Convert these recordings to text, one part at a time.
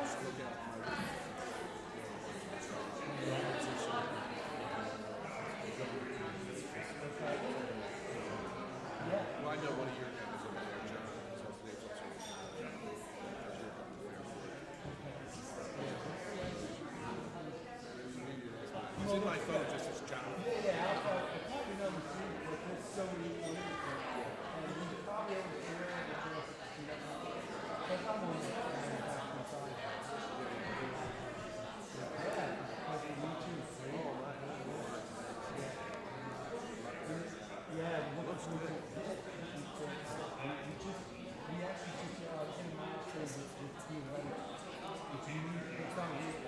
just look at my well, I know one of your guys over there, John. So it's it's in my phone just as John. Yeah, I probably know the street, but there's so many things. And he's probably over here. But I'm on the side. Yeah, because the YouTube free. Oh, right. Yeah, what's we actually teach in masters with team level. It's unique. It's not really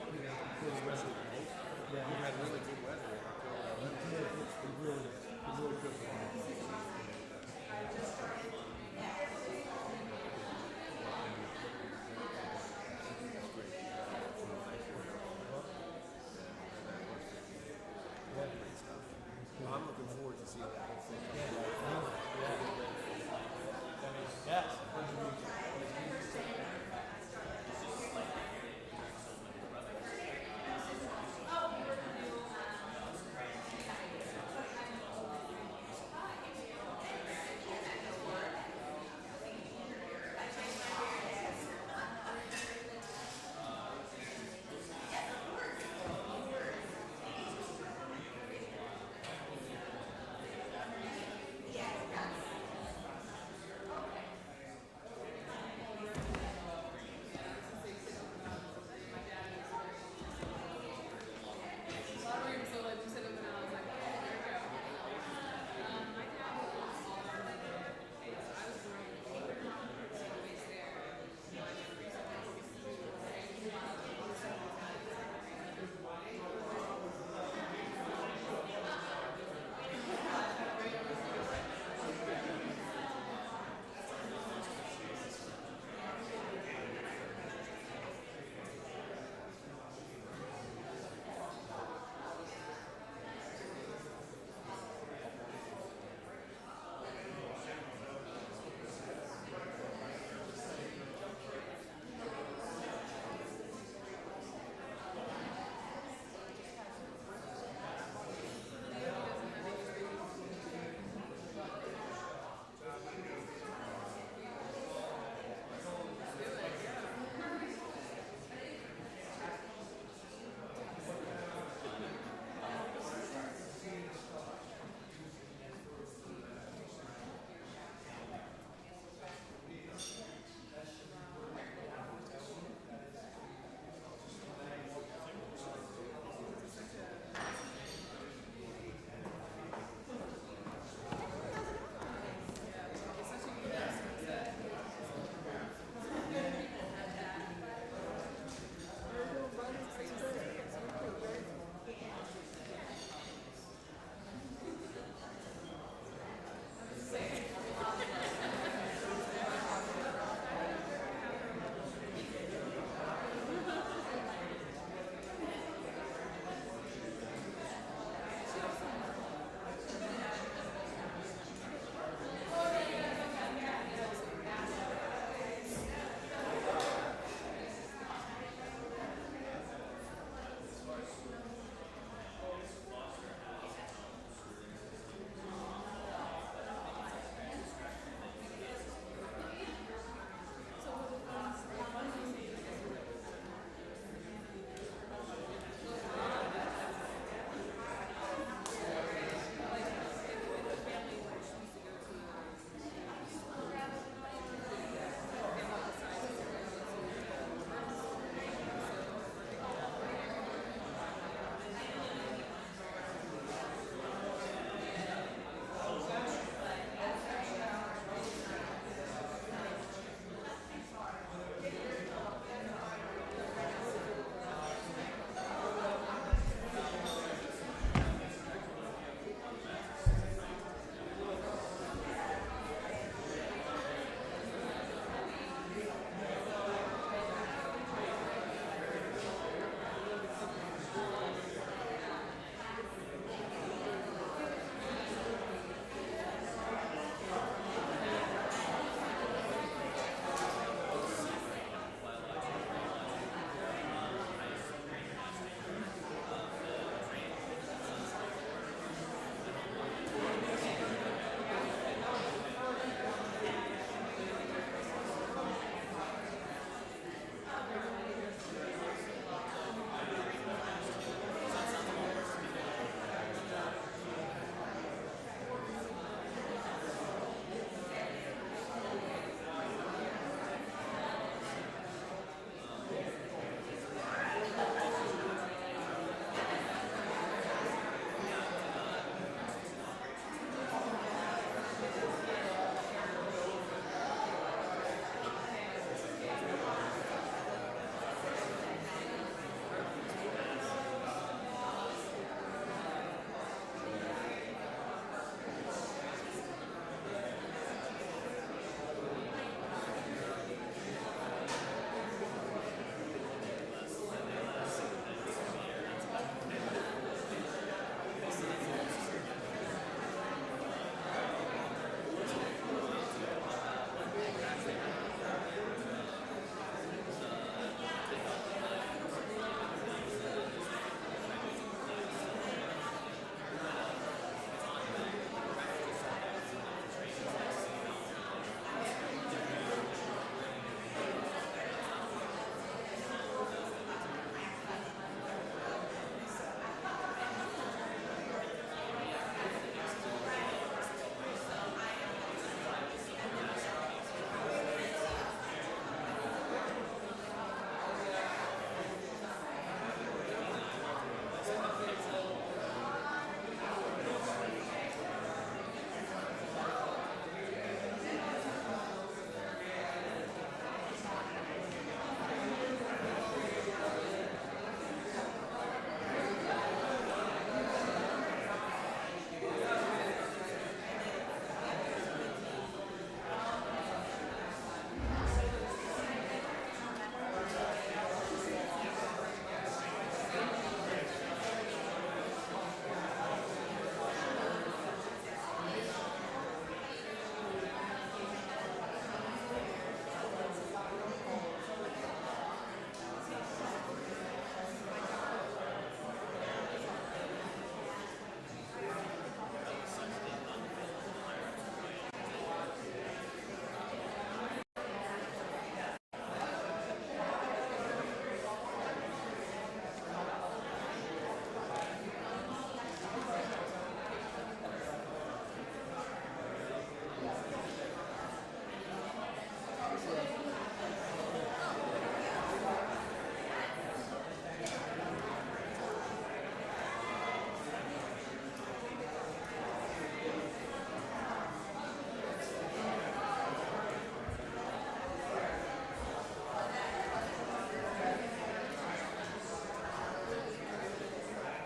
Especially the most. yeah. We had really good weather in October. It's really good for I'm looking forward to seeing that whole thing. Yes.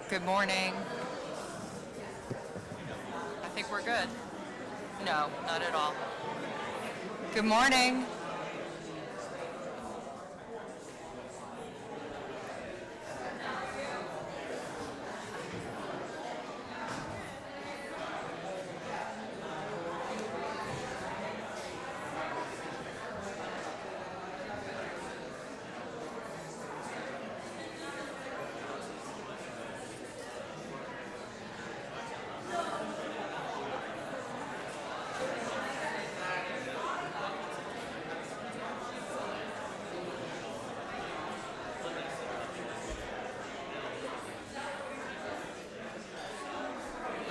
Good morning. I think we're good. No, not at all. Good morning.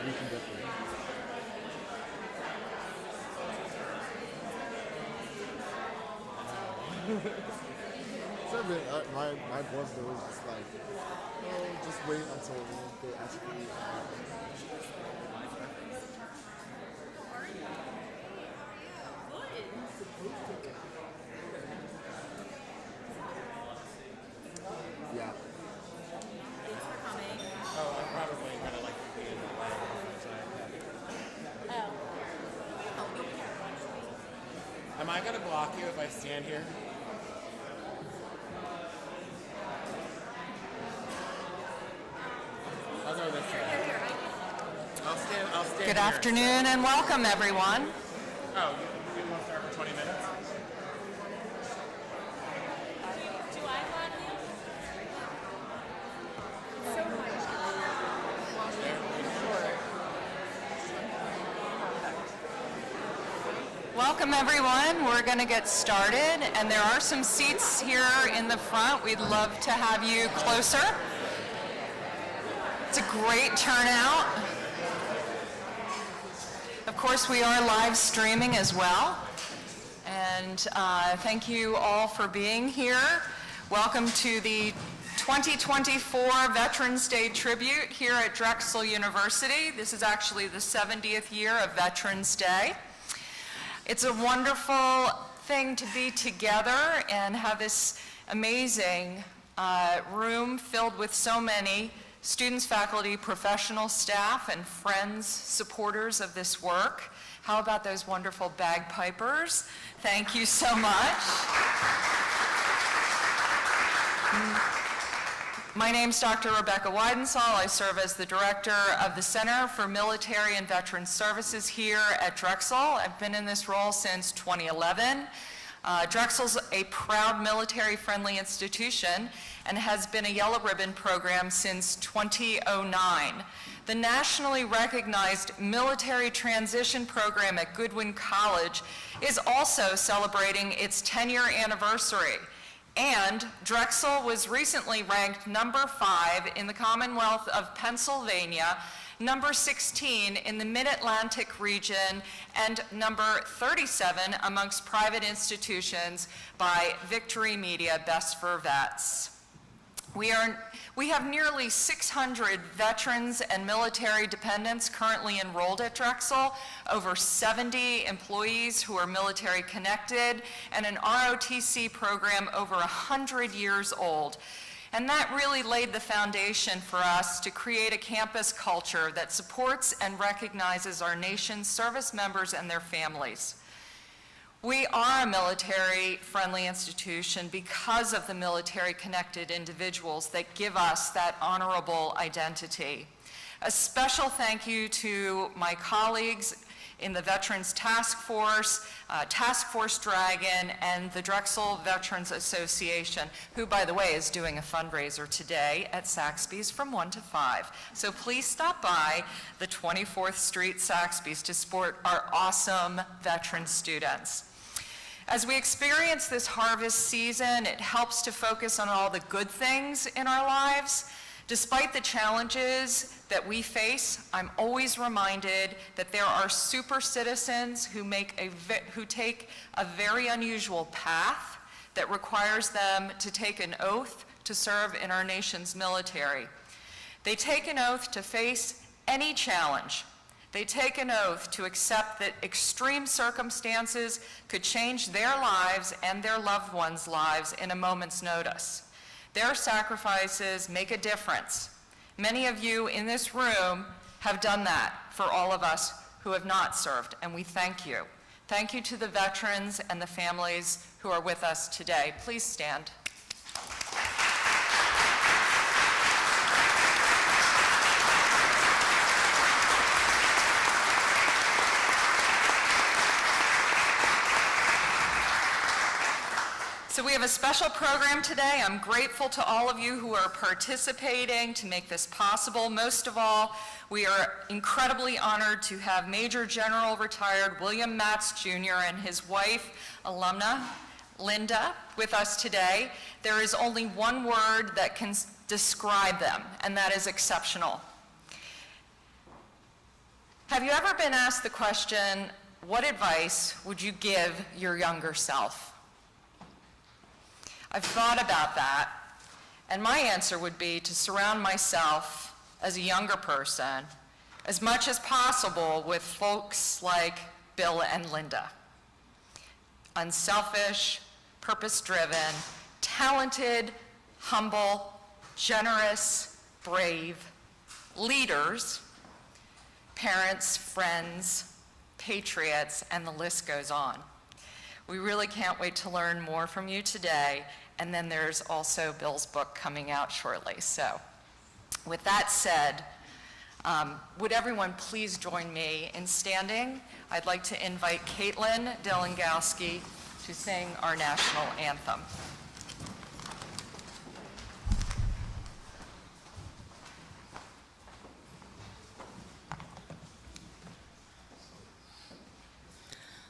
We can definitely. Sorry, my boss though was just like, oh, just wait until they actually. Yeah. Oh, I'm probably gonna like be in the way. Am I gonna block you if I stand here? I'll go this way. I'll stand Good here. afternoon and welcome, everyone. Oh, you want to start for 20 minutes? Welcome, everyone. We're going to get started, and there are some seats here in the front. We'd love to have you closer. It's a great turnout. Of course, we are live streaming as well. And thank you all for being here. Welcome to the 2024 Veterans Day Tribute here at Drexel University. This is actually the 70th year of Veterans Day. It's a wonderful thing to be together and have this amazing room filled with so many students, faculty, professional staff, and friends, supporters of this work. How about those wonderful bagpipers? Thank you so much. My name's Dr. Rebecca Weidensall. I serve as the director of the Center for Military and Veterans Services here at Drexel. I've been in this role since 2011. Drexel's a proud military-friendly institution and has been a Yellow Ribbon program since 2009. The nationally recognized military transition program at Goodwin College is also celebrating its 10-year anniversary. And Drexel was recently ranked number 5 in the Commonwealth of Pennsylvania, number 16 in the Mid-Atlantic region, and number 37 amongst private institutions by Victory Media Best for Vets. We have nearly 600 veterans and military dependents currently enrolled at Drexel, over 70 employees who are military connected, and an ROTC program over 100 years old. And that really laid the foundation for us to create a campus culture that supports and recognizes our nation's service members and their families. We are a military-friendly institution because of the military-connected individuals that give us that honorable identity. A special thank you to my colleagues in the Veterans Task Force, Task Force Dragon, and the Drexel Veterans Association, who, by the way, is doing a fundraiser today at Saxby's from 1 to 5. So please stop by the 24th Street Saxby's to support our awesome veteran students. As we experience this harvest season, it helps to focus on all the good things in our lives. Despite the challenges that we face, I'm always reminded that there are super citizens who take a very unusual path that requires them to take an oath to serve in our nation's military. They take an oath to face any challenge. They take an oath to accept that extreme circumstances could change their lives and their loved ones' lives in a moment's notice. Their sacrifices make a difference, Many of you in this room have done that for all of us who have not served, and we thank you. Thank you to the veterans and the families who are with us today. Please stand. So we have a special program today. I'm grateful to all of you who are participating to make this possible. Most of all, we are incredibly honored to have Major General retired William Matz Jr. and his wife, Alumna Linda, with us today. There is only one word that can describe them, and that is exceptional. Have you ever been asked the question, what advice would you give your younger self? I've thought about that, and my answer would be to surround myself as a younger person as much as possible with folks like Bill and Linda. Unselfish, purpose-driven, talented, humble, generous, brave leaders, parents, friends, patriots, and the list goes on. We really can't wait to learn more from you today. And then there's also Bill's book coming out shortly. So with that said, would everyone please join me in standing? I'd like to invite Caitlin Delengowski to sing our national anthem.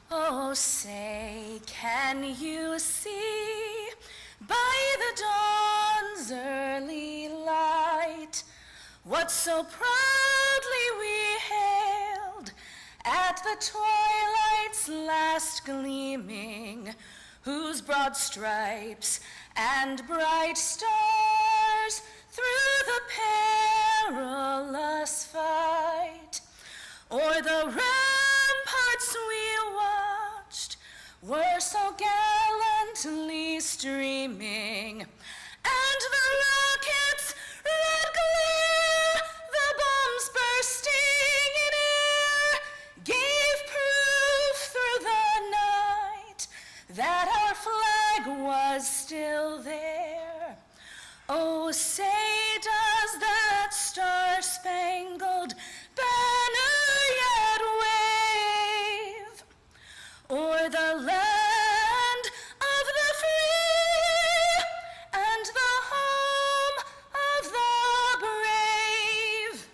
Oh, say, can you see by the dawn's early light what so proudly we hailed at the twilight's last gleaming, whose broad stripes and bright stars through the perilous fight o'er the ramparts we watched were so gallantly streaming, and the rockets' red glare, the bombs bursting in air, gave proof through the night that our flag was still there. Oh, say does that star-spangled banner yet wave o'er the land of the free and the home of the brave?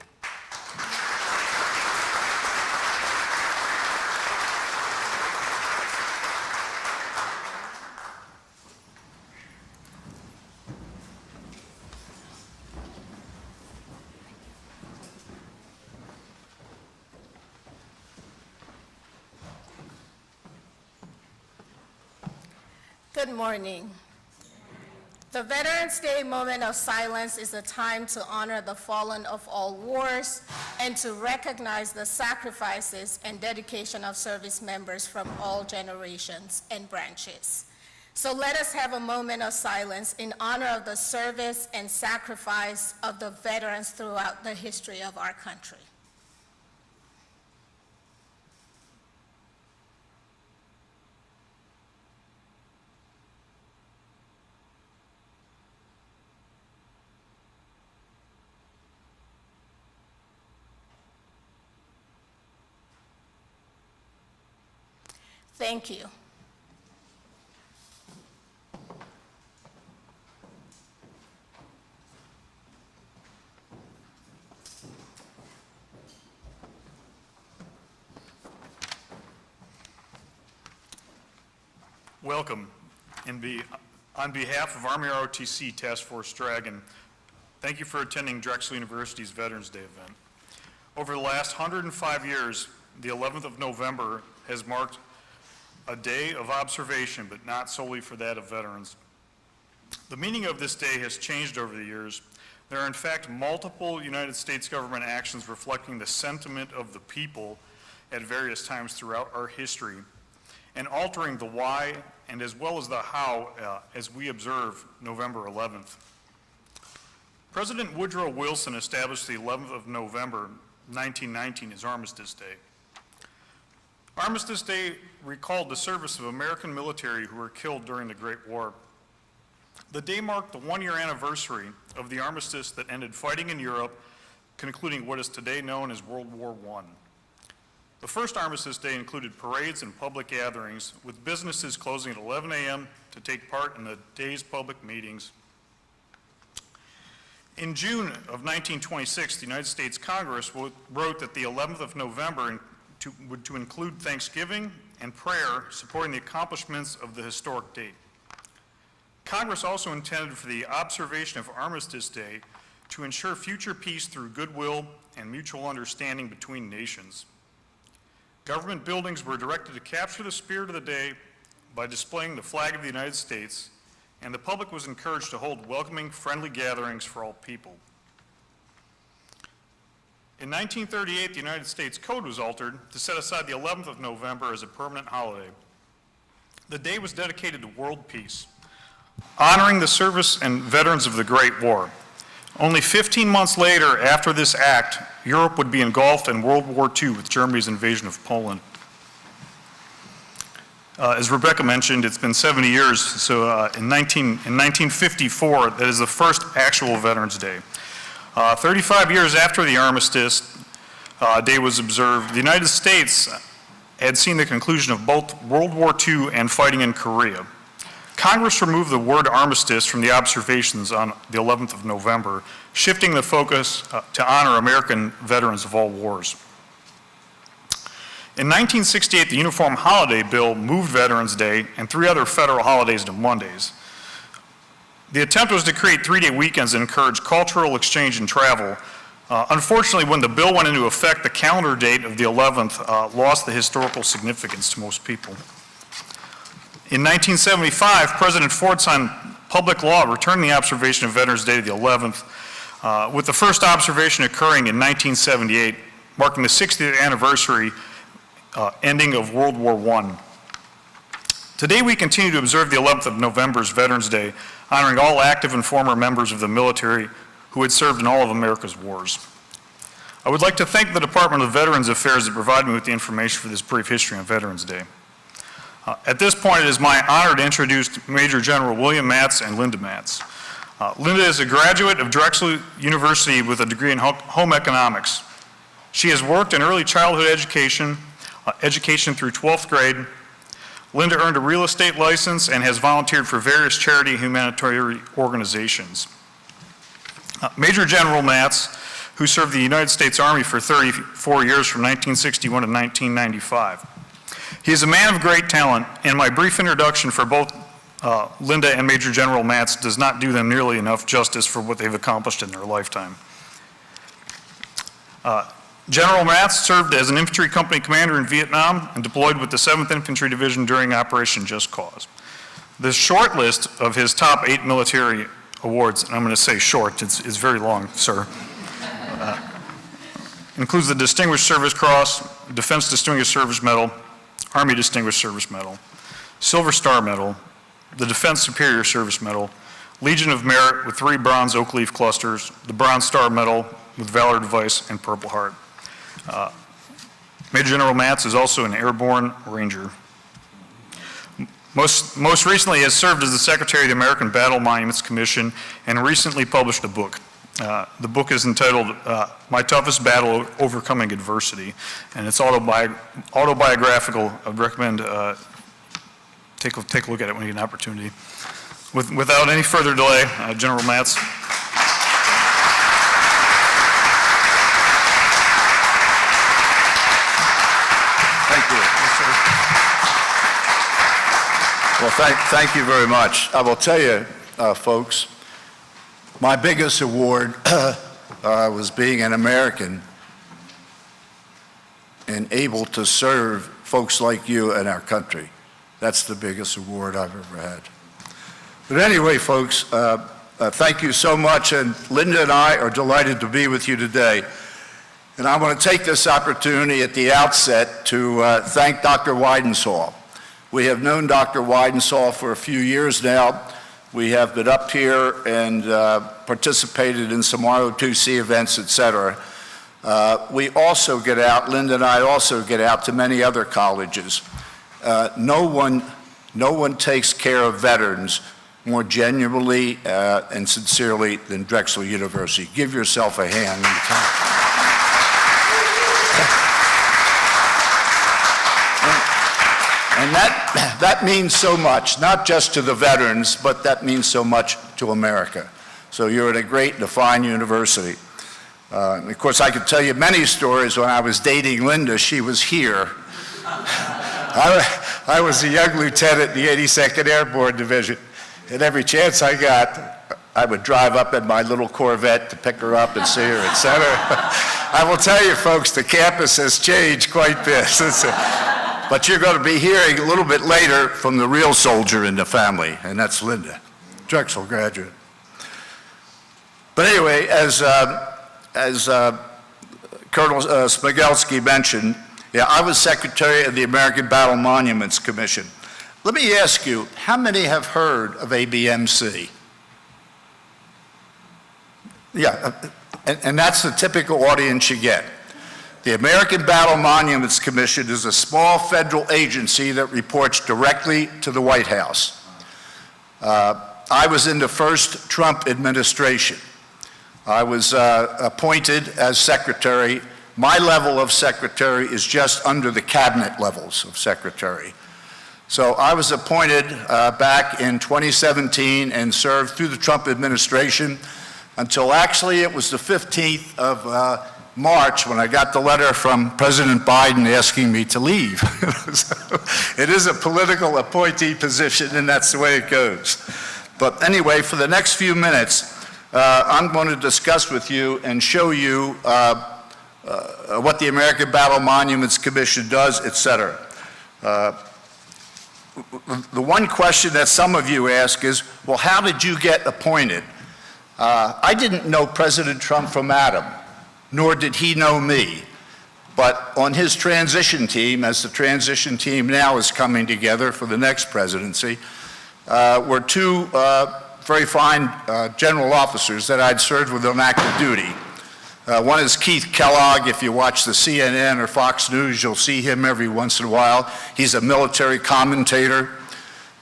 Good morning. The Veterans Day moment of silence is a time to honor the fallen of all wars and to recognize the sacrifices and dedication of service members from all generations and branches. So let us have a moment of silence in honor of the service and sacrifice of the veterans throughout the history of our country. Thank you. Welcome. On behalf of Army ROTC Task Force Dragon, thank you for attending Drexel University's Veterans Day event. Over the last 105 years, the 11th of November has marked a day of observation, but not solely for that of veterans. The meaning of this day has changed over the years. There are in fact multiple United States government actions reflecting the sentiment of the people at various times throughout our history and altering the why and as well as the how as we observe November 11th. President Woodrow Wilson established the 11th of November, 1919 as Armistice Day. Armistice Day recalled the service of American military who were killed during the Great War. The day marked the one-year anniversary of the armistice that ended fighting in Europe, concluding what is today known as World War I. The first Armistice Day included parades and public gatherings, with businesses closing at 11 a.m. to take part in the day's public meetings. In June of 1926, the United States Congress wrote that the 11th of November would to include Thanksgiving and prayer supporting the accomplishments of the historic date. Congress also intended for the observation of Armistice Day to ensure future peace through goodwill and mutual understanding between nations. Government buildings were directed to capture the spirit of the day by displaying the flag of the United States, and the public was encouraged to hold welcoming, friendly gatherings for all people. In 1938, the United States Code was altered to set aside the 11th of November as a permanent holiday. The day was dedicated to world peace, honoring the service and veterans of the Great War. Only 15 months later, after this act, Europe would be engulfed in World War II with Germany's invasion of Poland. As Rebecca mentioned, it's been 70 years, so in 1954, that is the first actual Veterans Day. 35 years after the Armistice Day was observed, the United States had seen the conclusion of both World War II and fighting in Korea. Congress removed the word armistice from the observations on the 11th of November, shifting the focus to honor American veterans of all wars. In 1968, the Uniform Holiday Bill moved Veterans Day and 3 other federal holidays to Mondays. The attempt was to create 3-day weekends that encourage cultural exchange and travel. Unfortunately, when the bill went into effect, the calendar date of the 11th lost the historical significance to most people. In 1975, President Ford signed public law returning the observation of Veterans Day to the 11th, with the first observation occurring in 1978, marking the 60th anniversary ending of World War I. Today we continue to observe the 11th of November as Veterans Day, honoring all active and former members of the military who had served in all of America's wars. I would like to thank the Department of Veterans Affairs that provided me with the information for this brief history on Veterans Day. At this point, it is my honor to introduce Major General William Matz and Linda Matz. Linda is a graduate of Drexel University with a degree in home economics. She has worked in early childhood education through 12th grade. Linda earned a real estate license and has volunteered for various charity and humanitarian organizations. Major General Matz, who served the United States Army for 34 years from 1961 to 1995. He is a man of great talent, and my brief introduction for both Linda and Major General Matz does not do them nearly enough justice for what they've accomplished in their lifetime. General Matz served as an infantry company commander in Vietnam and deployed with the 7th Infantry Division during Operation Just Cause. The short list of his top 8 military awards, and I'm going to say short, it's very long, sir, includes the Distinguished Service Cross, Defense Distinguished Service Medal, Army Distinguished Service Medal, Silver Star Medal, the Defense Superior Service Medal, Legion of Merit with 3 bronze oak leaf clusters, the Bronze Star Medal with Valor Device and Purple Heart. Major General Matz is also an airborne ranger. Most recently has served as the Secretary of the American Battle Monuments Commission and recently published a book. The book is entitled My Toughest Battle Overcoming Adversity, and it's autobiographical. I would recommend take a look at it when you get an opportunity. Without any further delay, General Matz. Thank you. Well, thank you very much. I will tell you, folks, my biggest award was being an American and able to serve folks like you in our country. That's the biggest award I've ever had. But anyway, folks, thank you so much, and Linda and I are delighted to be with you today. And I want to take this opportunity at the outset to thank Dr. Weidensaw. We have known Dr. Weidensaw for a few years now. We have been up here and participated in some ROTC events, et cetera. We also get out, Linda and I also get out to many other colleges. No one takes care of veterans more genuinely and sincerely than Drexel University. Give yourself a hand. And that means so much, not just to the veterans, but that means so much to America. So you're at a great and a fine university. Of course, I could tell you many stories. When I was dating Linda, she was here. I was a young lieutenant in the 82nd Airborne Division, and every chance I got, I would drive up in my little Corvette to pick her up and see her, et cetera. I will tell you, folks, the campus has changed quite a bit. But you're going to be hearing a little bit later from the real soldier in the family, and that's Linda, Drexel graduate. But anyway, as Colonel Smigelski mentioned, yeah, I was secretary of the American Battle Monuments Commission. Let me ask you, how many have heard of ABMC? Yeah, and that's the typical audience you get. The American Battle Monuments Commission is a small federal agency that reports directly to the White House. I was in the first Trump administration. I was appointed as secretary. My level of secretary is just under the cabinet levels of secretary. So I was appointed back in 2017 and served through the Trump administration until actually it was the 15th of March when I got the letter from President Biden asking me to leave. So it is a political appointee position, and that's the way it goes. But anyway, for the next few minutes, I'm going to discuss with you and show you what the American Battle Monuments Commission does, et cetera. The one question that some of you ask is, well, how did you get appointed? I didn't know President Trump from Adam, nor did he know me. But on his transition team, as the transition team now is coming together for the next presidency, were two very fine general officers that I'd served with on active duty. One is Keith Kellogg. If you watch the CNN or Fox News, you'll see him every once in a while. He's a military commentator.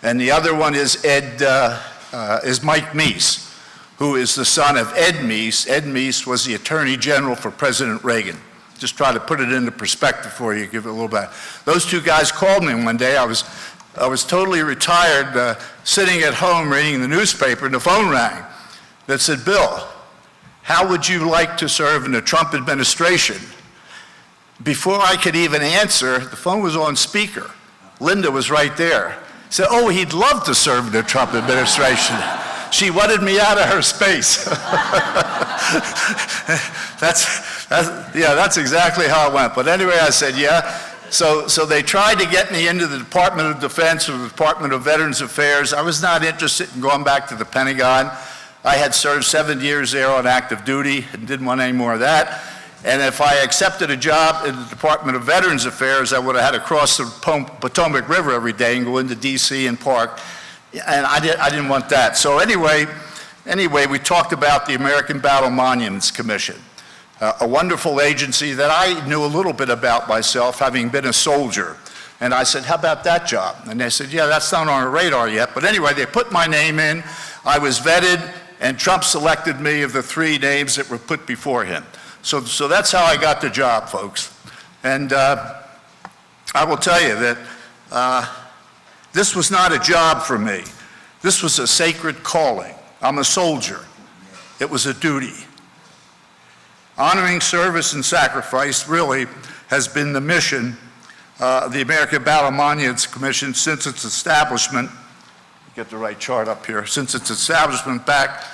And the other one is Mike Meese, who is the son of Ed Meese. Ed Meese was the Attorney General for President Reagan. Just try to put it into perspective for you, give it a little bit. Those two guys called me one day. I was totally retired, sitting at home reading the newspaper, and the phone rang that said, Bill, how would you like to serve in the Trump administration? Before I could even answer, the phone was on speaker. Linda was right there. Said, oh, he'd love to serve in the Trump administration. She wanted me out of her space. That's exactly how it went. But anyway, I said, yeah. So they tried to get me into the Department of Defense or the Department of Veterans Affairs. I was not interested in going back to the Pentagon. I had served 7 years there on active duty and didn't want any more of that. And if I accepted a job in the Department of Veterans Affairs, I would have had to cross the Potomac River every day and go into DC and park. And I didn't want that. So anyway, we talked about the American Battle Monuments Commission, a wonderful agency that I knew a little bit about myself, having been a soldier. And I said, how about that job? And they said, yeah, that's not on our radar yet. But anyway, they put my name in. I was vetted, and Trump selected me of the 3 names that were put before him. So that's how I got the job, folks. And I will tell you that this was not a job for me. This was a sacred calling. I'm a soldier. It was a duty. Honoring service and sacrifice really has been the mission of the American Battle Monuments Commission since its establishment. Get the right chart up here. Since its establishment back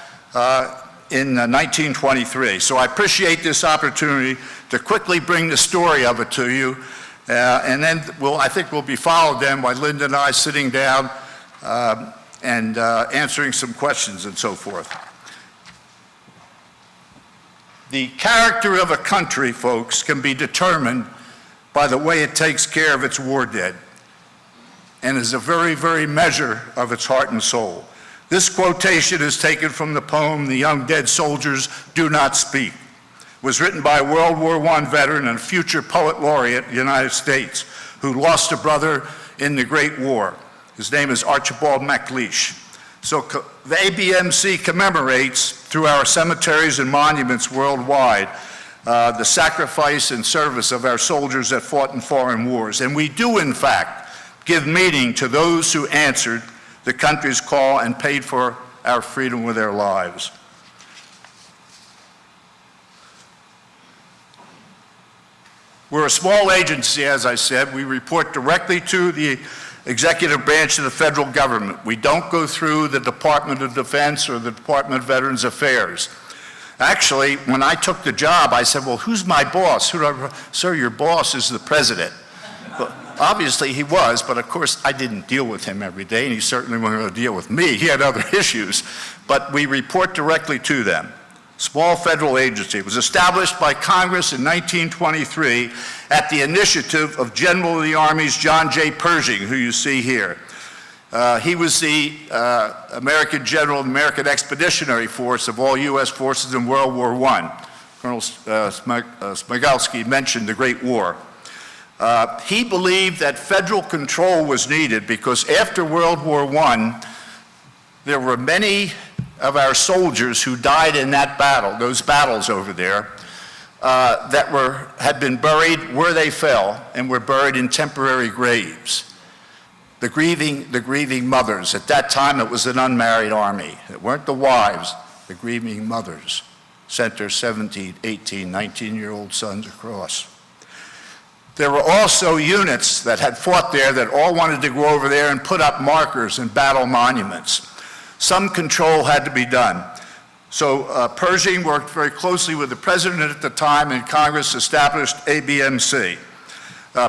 in 1923. So I appreciate this opportunity to quickly bring the story of it to you. And then I think we'll be followed then by Linda and I sitting down and answering some questions and so forth. The character of a country, folks, can be determined by the way it takes care of its war dead and is a very, very measure of its heart and soul. This quotation is taken from the poem, "The Young Dead Soldiers Do Not Speak." It was written by a World War I veteran and future poet laureate of the United States who lost a brother in the Great War. His name is Archibald MacLeish. So the ABMC commemorates through our cemeteries and monuments worldwide the sacrifice and service of our soldiers that fought in foreign wars. And we do, in fact, give meaning to those who answered the country's call and paid for our freedom with their lives. We're a small agency, as I said. We report directly to the executive branch of the federal government. We don't go through the Department of Defense or the Department of Veterans Affairs. Actually, when I took the job, I said, well, who's my boss? Sir, your boss is the president. Well, obviously he was, but of course I didn't deal with him every day, and he certainly wasn't going to deal with me. He had other issues, but we report directly to them. Small federal agency. It was established by Congress in 1923 at the initiative of General of the Army's John J. Pershing, who you see here. He was the American General of the American Expeditionary Force of all U.S. forces in World War I. Colonel Smigalski mentioned the Great War. He believed that federal control was needed because after World War I, there were many of our soldiers who died in that battle, those battles over there, that had been buried where they fell and were buried in temporary graves. The grieving mothers. At that time, it was an unmarried army. It weren't the wives, the grieving mothers sent their 17, 18, 19-year-old sons across. There were also units that had fought there that all wanted to go over there and put up markers and battle monuments. Some control had to be done. So Pershing worked very closely with the president at the time, and Congress established ABMC.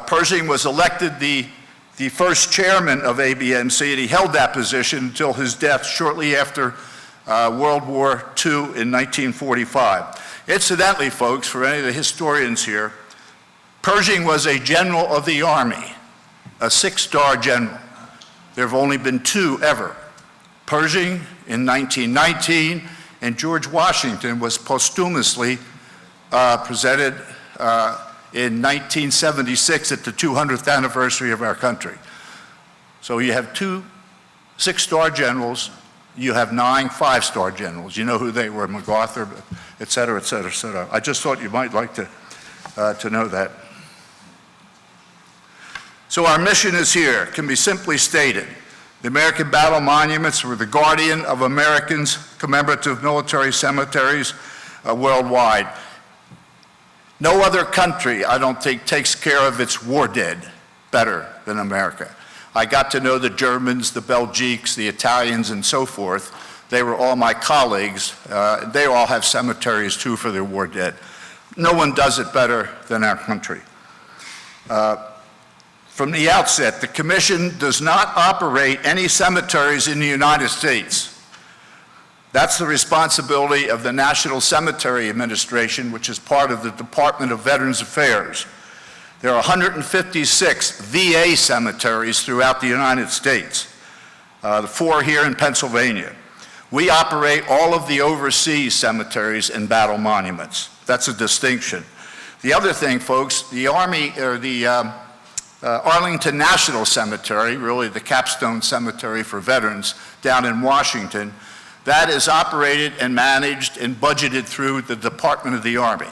Pershing was elected the first chairman of ABMC, and he held that position until his death shortly after World War II in 1945. Incidentally, folks, for any of the historians here, Pershing was a general of the Army, a 6-star general. There have only been 2 ever. Pershing in 1919, and George Washington was posthumously presented in 1976 at the 200th anniversary of our country. So you have 2 6-star generals, you have 9 5-star generals. You know who they were, MacArthur, et cetera, et cetera, et cetera. I just thought you might like to know that. So our mission is here, can be simply stated. The American Battle Monuments were the guardian of Americans' commemorative military cemeteries worldwide. No other country, I don't think, takes care of its war dead better than America. I got to know the Germans, the Belgiques, the Italians, and so forth. They were all my colleagues. They all have cemeteries, too, for their war dead. No one does it better than our country. From the outset, the Commission does not operate any cemeteries in the United States. That's the responsibility of the National Cemetery Administration, which is part of the Department of Veterans Affairs. There are 156 VA cemeteries throughout the United States, the 4 here in Pennsylvania. We operate all of the overseas cemeteries and battle monuments. That's a distinction. The other thing, folks, the Army, or the Arlington National Cemetery, really the capstone cemetery for veterans down in Washington, that is operated and managed and budgeted through the Department of the Army.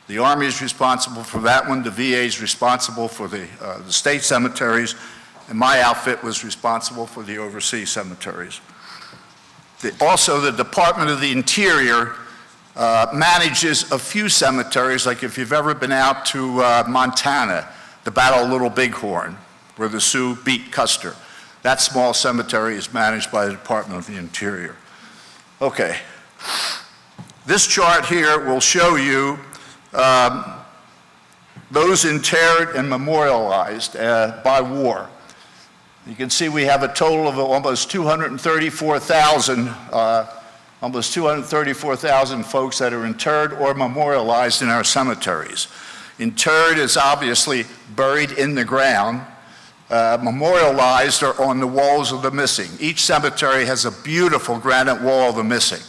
The Army is responsible for that one, the VA is responsible for the state cemeteries, and my outfit was responsible for the overseas cemeteries. Also, the Department of the Interior manages a few cemeteries, like if you've ever been out to Montana, the Battle of Little Bighorn, where the Sioux beat Custer. That small cemetery is managed by the Department of the Interior. Okay. This chart here will show you those interred and memorialized by war. You can see we have a total of almost 234,000 folks that are interred or memorialized in our cemeteries. Interred is obviously buried in the ground. memorialized are on the walls of the missing. Each cemetery has a beautiful granite wall of the missing.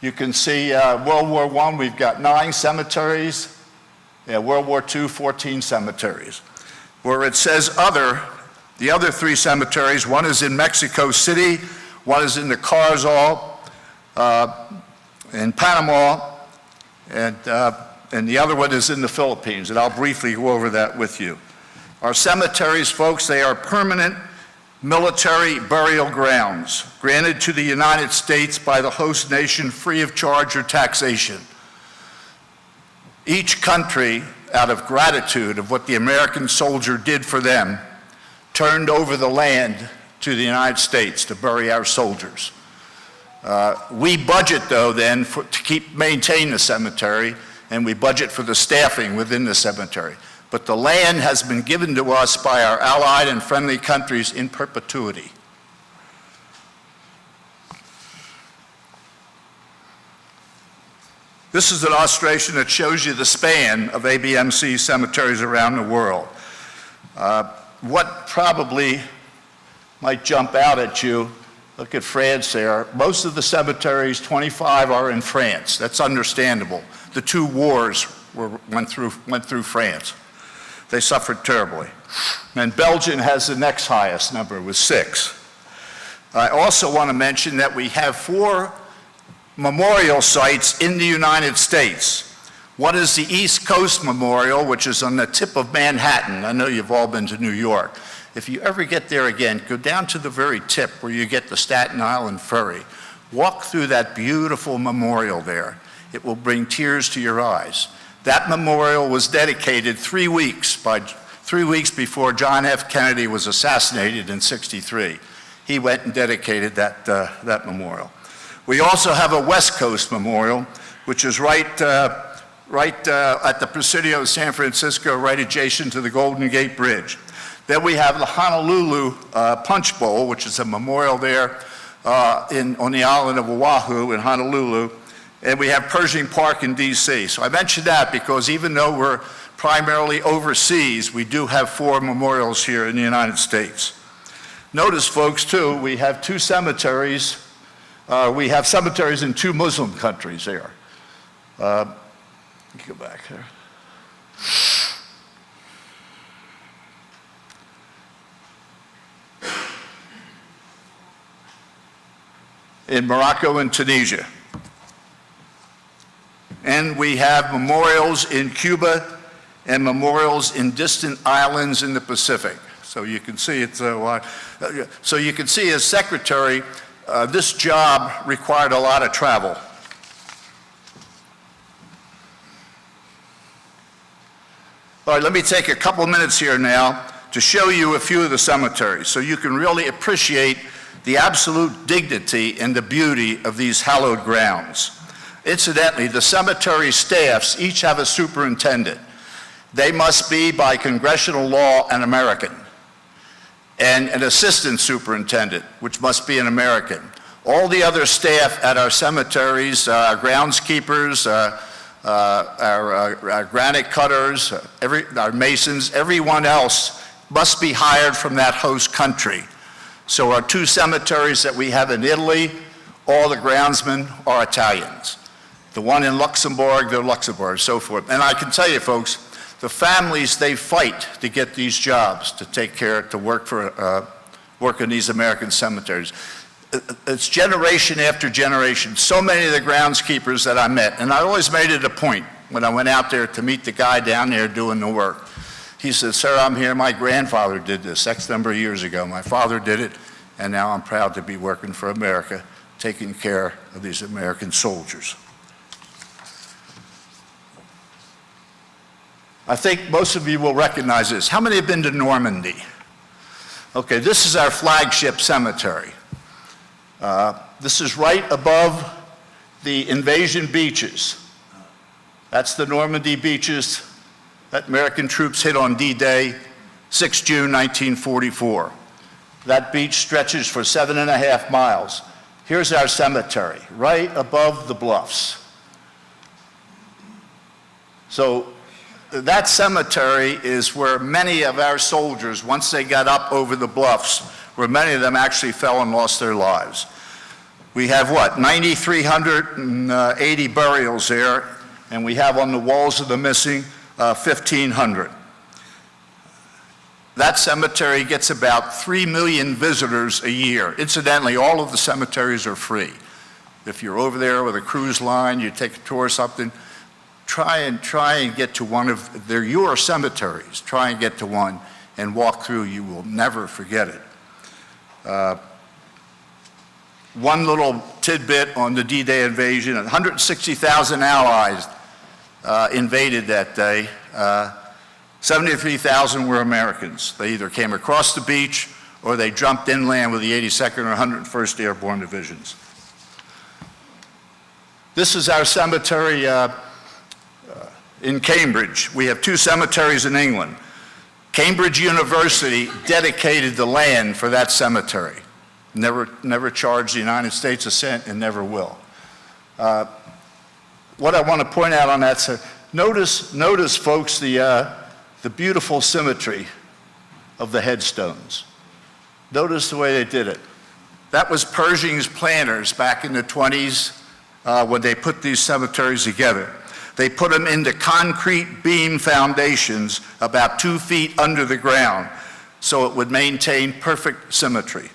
You can see World War I, we've got 9 cemeteries. World War II, 14 cemeteries. Where it says other, the other 3 cemeteries, one is in Mexico City, one is in the Carrizal in Panama, and the other one is in the Philippines, and I'll briefly go over that with you. Our cemeteries, folks, they are permanent military burial grounds granted to the United States by the host nation free of charge or taxation. Each country, out of gratitude of what the American soldier did for them, turned over the land to the United States to bury our soldiers. We budget, though, then, to maintain the cemetery, and we budget for the staffing within the cemetery. But the land has been given to us by our allied and friendly countries in perpetuity. This is an illustration that shows you the span of ABMC cemeteries around the world. What probably might jump out at you, look at France there. Most of the cemeteries, 25, are in France. That's understandable. The 2 wars went through France. They suffered terribly. And Belgium has the next highest number with 6. I also want to mention that we have 4 memorial sites in the United States. One is the East Coast Memorial, which is on the tip of Manhattan. I know you've all been to New York. If you ever get there again, go down to the very tip where you get the Staten Island Ferry. Walk through that beautiful memorial there. It will bring tears to your eyes. That memorial was dedicated 3 weeks before John F. Kennedy was assassinated in '63. He went and dedicated that memorial. We also have a West Coast Memorial, which is right at the Presidio of San Francisco, right adjacent to the Golden Gate Bridge. Then we have the Honolulu Punch Bowl, which is a memorial there on the island of Oahu in Honolulu. And we have Pershing Park in D.C. So I mentioned that because even though we're primarily overseas, we do have 4 memorials here in the United States. Notice, folks, too, we have 2 cemeteries. We have cemeteries in 2 Muslim countries there. Let me go back here. In Morocco and Tunisia. And we have memorials in Cuba and memorials in distant islands in the Pacific. So you can see it's so you can see as secretary, this job required a lot of travel. All right, let me take a couple minutes here now to show you a few of the cemeteries so you can really appreciate the absolute dignity and the beauty of these hallowed grounds. Incidentally, the cemetery staffs each have a superintendent. They must be, by congressional law, an American, and an assistant superintendent, which must be an American. All the other staff at our cemeteries, our groundskeepers, our granite cutters, our masons, everyone else must be hired from that host country. So our 2 cemeteries that we have in Italy, all the groundsmen are Italians. The one in Luxembourg, they're Luxembourg, so forth. And I can tell you, folks, the families, they fight to get these jobs, to take care, to work in these American cemeteries. It's generation after generation. So many of the groundskeepers that I met, and I always made it a point when I went out there to meet the guy down there doing the work. He said, "Sir, I'm here. My grandfather did this X number of years ago. My father did it, and now I'm proud to be working for America, taking care of these American soldiers." I think most of you will recognize this. How many have been to Normandy? Okay, this is our flagship cemetery. This is right above the invasion beaches. That's the Normandy beaches that American troops hit on D-Day, 6 June 1944. That beach stretches for 7.5 miles. Here's our cemetery, right above the bluffs. So that cemetery is where many of our soldiers, once they got up over the bluffs, where many of them actually fell and lost their lives. We have what, 9,380 burials there, and we have on the walls of the missing 1,500. That cemetery gets about 3 million visitors a year. Incidentally, all of the cemeteries are free. If you're over there with a cruise line, you take a tour or something, try and get to one of, they're your cemeteries. Try and get to one and walk through. You will never forget it. One little tidbit on the D-Day invasion: 160,000 Allies invaded that day. 73,000 were Americans. They either came across the beach or they jumped inland with the 82nd or 101st Airborne Divisions. This is our cemetery in Cambridge. We have 2 cemeteries in England. Cambridge University dedicated the land for that cemetery. Never charged the United States a cent and never will. What I want to point out on that, notice folks, the beautiful symmetry of the headstones. Notice the way they did it. That was Pershing's planners back in the 20s when they put these cemeteries together. They put them into concrete beam foundations about 2 feet under the ground so it would maintain perfect symmetry.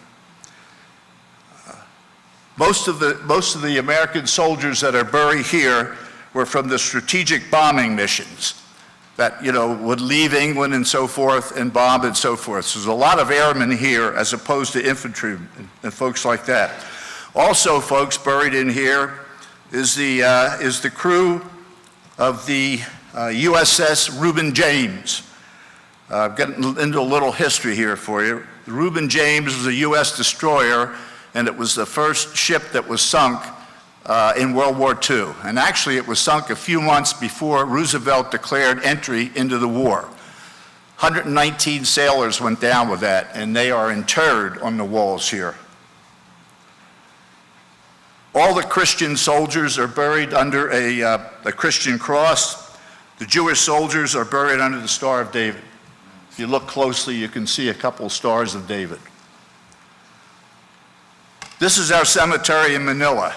Most of the American soldiers that are buried here were from the strategic bombing missions that, would leave England and so forth and bomb and so forth. So there's a lot of airmen here as opposed to infantry and folks like that. Also, folks, buried in here is the crew of the USS Reuben James. I've gotten into a little history here for you. The Reuben James was a U.S. destroyer, and it was the first ship that was sunk in World War II. And actually, it was sunk a few months before Roosevelt declared entry into the war. 119 sailors went down with that, and they are interred on the walls here. All the Christian soldiers are buried under a Christian cross. The Jewish soldiers are buried under the Star of David. If you look closely, you can see a couple stars of David. This is our cemetery in Manila,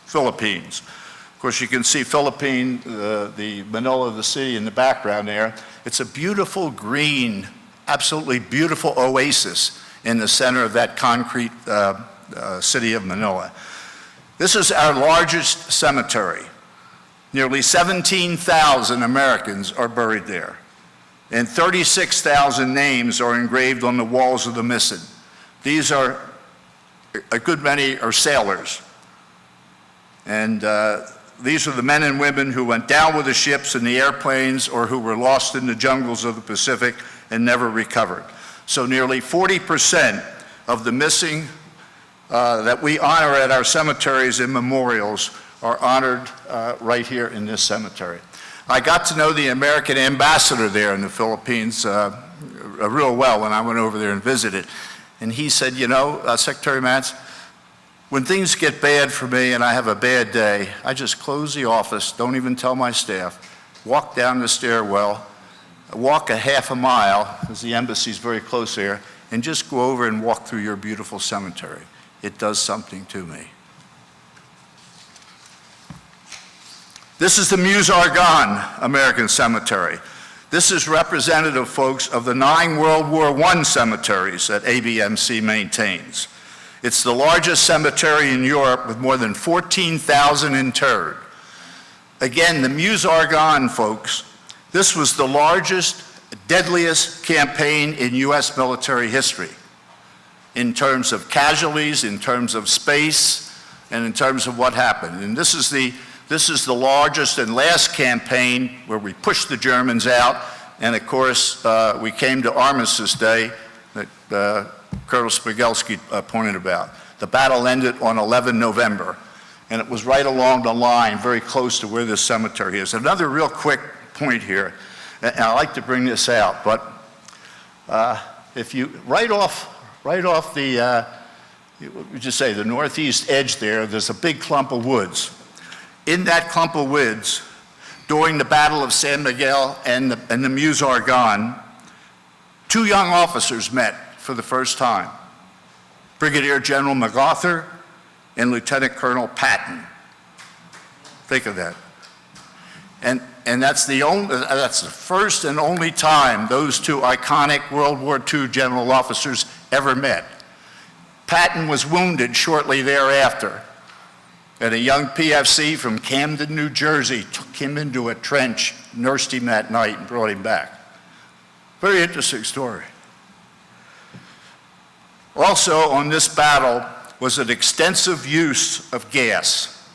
Philippines. Of course, you can see the Manila, the city in the background there. It's a beautiful green, absolutely beautiful oasis in the center of that concrete city of Manila. This is our largest cemetery. Nearly 17,000 Americans are buried there, and 36,000 names are engraved on the walls of the missing. These are, a good many are sailors. And these are the men and women who went down with the ships and the airplanes or who were lost in the jungles of the Pacific and never recovered. So nearly 40% of the missing that we honor at our cemeteries and memorials are honored right here in this cemetery. I got to know the American ambassador there in the Philippines real well when I went over there and visited. And he said, Secretary Matz, when things get bad for me and I have a bad day, I just close the office, don't even tell my staff, walk down the stairwell, walk a half a mile, because the embassy's very close there, and just go over and walk through your beautiful cemetery. It does something to me. This is the Meuse-Argonne American Cemetery. This is representative, folks, of the 9 World War I cemeteries that ABMC maintains. It's the largest cemetery in Europe with more than 14,000 interred. Again, the Meuse-Argonne, folks, this was the largest, deadliest campaign in U.S. military history in terms of casualties, in terms of space, and in terms of what happened. And this is the largest and last campaign where we pushed the Germans out, and of course, we came to Armistice Day that Colonel Spigelski pointed about. The battle ended on 11 November, and it was right along the line, very close to where this cemetery is. Another real quick point here, and I like to bring this out, but if you, right off the, the northeast edge there's a big clump of woods. In that clump of woods, during the Battle of San Miguel and the Meuse-Argonne, two young officers met for the first time, Brigadier General MacArthur and Lieutenant Colonel Patton. Think of that. And that's the first and only time those two iconic World War II general officers ever met. Patton was wounded shortly thereafter, and a young PFC from Camden, New Jersey, took him into a trench, nursed him that night, and brought him back. Very interesting story. Also on this battle was an extensive use of gas,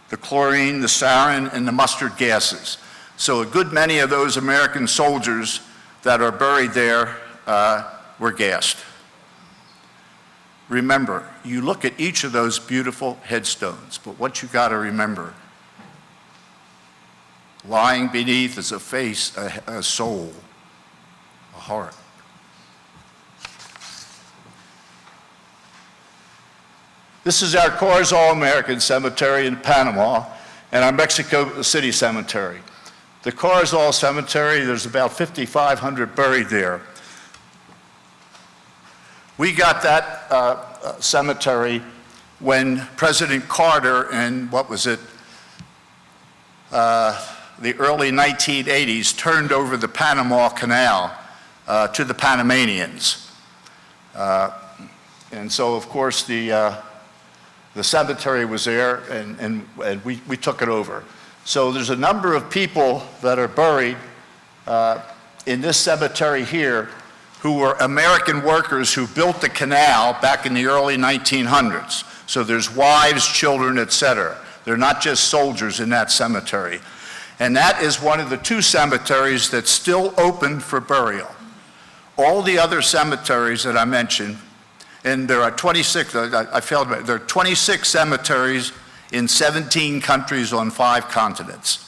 the chlorine, the sarin, and the mustard gases. So a good many of those American soldiers that are buried there were gassed. Remember, you look at each of those beautiful headstones, but what you got to remember, lying beneath is a face, a soul, a heart. This is our Corps All-American Cemetery in Panama and our Mexico City Cemetery. The Corps All Cemetery, there's about 5,500 buried there. We got that cemetery when President Carter in, what was it, the early 1980s turned over the Panama Canal to the Panamanians. And so, of course, the cemetery was there, and we took it over. So there's a number of people that are buried in this cemetery here who were American workers who built the canal back in the early 1900s. So there's wives, children, etc. They're not just soldiers in that cemetery. And that is one of the two cemeteries that's still open for burial. All the other cemeteries that I mentioned, and there are 26, there are 26 cemeteries in 17 countries on 5 continents.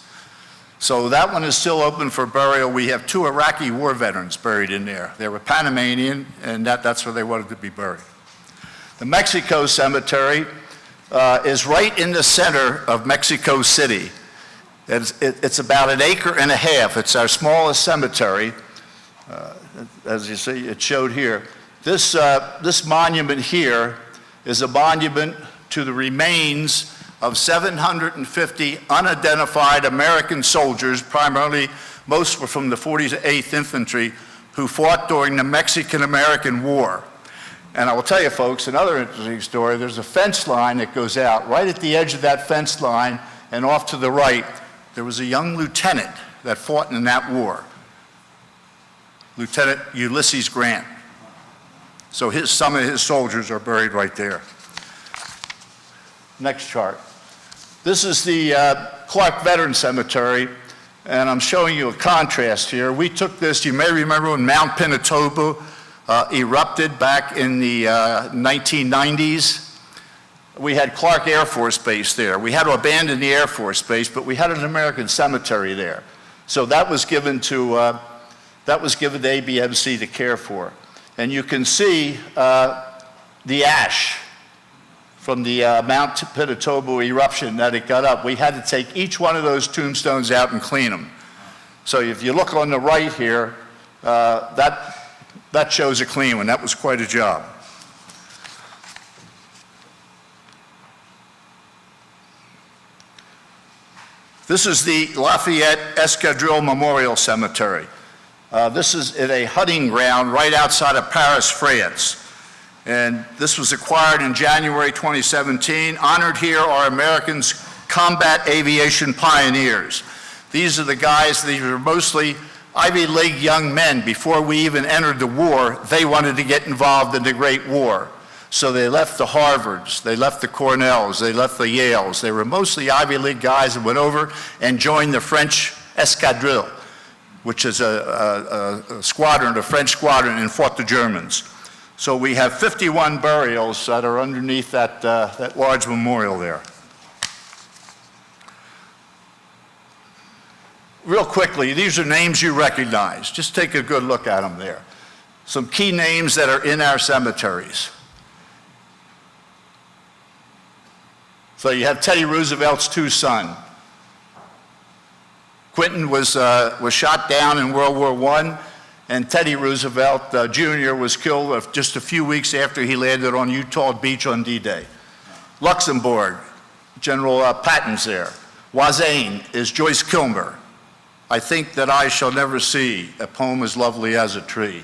So that one is still open for burial. We have 2 Iraqi war veterans buried in there. They were Panamanian, and that's where they wanted to be buried. The Mexico Cemetery is right in the center of Mexico City. It's about 1.5 acres. It's our smallest cemetery. As you see, it showed here. This monument here is a monument to the remains of 750 unidentified American soldiers, primarily most were from the 48th Infantry, who fought during the Mexican-American War. And I will tell you, folks, another interesting story. There's a fence line that goes out. Right at the edge of that fence line and off to the right, there was a young lieutenant that fought in that war, Lieutenant Ulysses Grant. So some of his soldiers are buried right there. Next chart. This is the Clark Veteran Cemetery, and I'm showing you a contrast here. We took this, you may remember when Mount Pinatubo erupted back in the 1990s. We had Clark Air Force Base there. We had to abandon the Air Force Base, but we had an American cemetery there. So that was given to ABMC to care for. And you can see the ash from the Mount Pinatubo eruption that it got up. We had to take each one of those tombstones out and clean them. So if you look on the right here, that shows a clean one. That was quite a job. This is the Lafayette Escadrille Memorial Cemetery. This is at a hunting ground right outside of Paris, France. And this was acquired in January 2017. Honored here are Americans' combat aviation pioneers. These are the guys, these are mostly Ivy League young men. Before we even entered the war, they wanted to get involved in the Great War. So they left the Harvards, they left the Cornells, they left the Yales. They were mostly Ivy League guys that went over and joined the French Escadrille, which is a squadron, a French squadron, and fought the Germans. So we have 51 burials that are underneath that large memorial there. Real quickly, these are names you recognize. Just take a good look at them there. Some key names that are in our cemeteries. So you have Teddy Roosevelt's 2 sons. Quentin was shot down in World War I, and Teddy Roosevelt Jr. was killed just a few weeks after he landed on Utah Beach on D-Day. Luxembourg, General Patton's there. Wazane is Joyce Kilmer. I think that I shall never see a poem as lovely as a tree.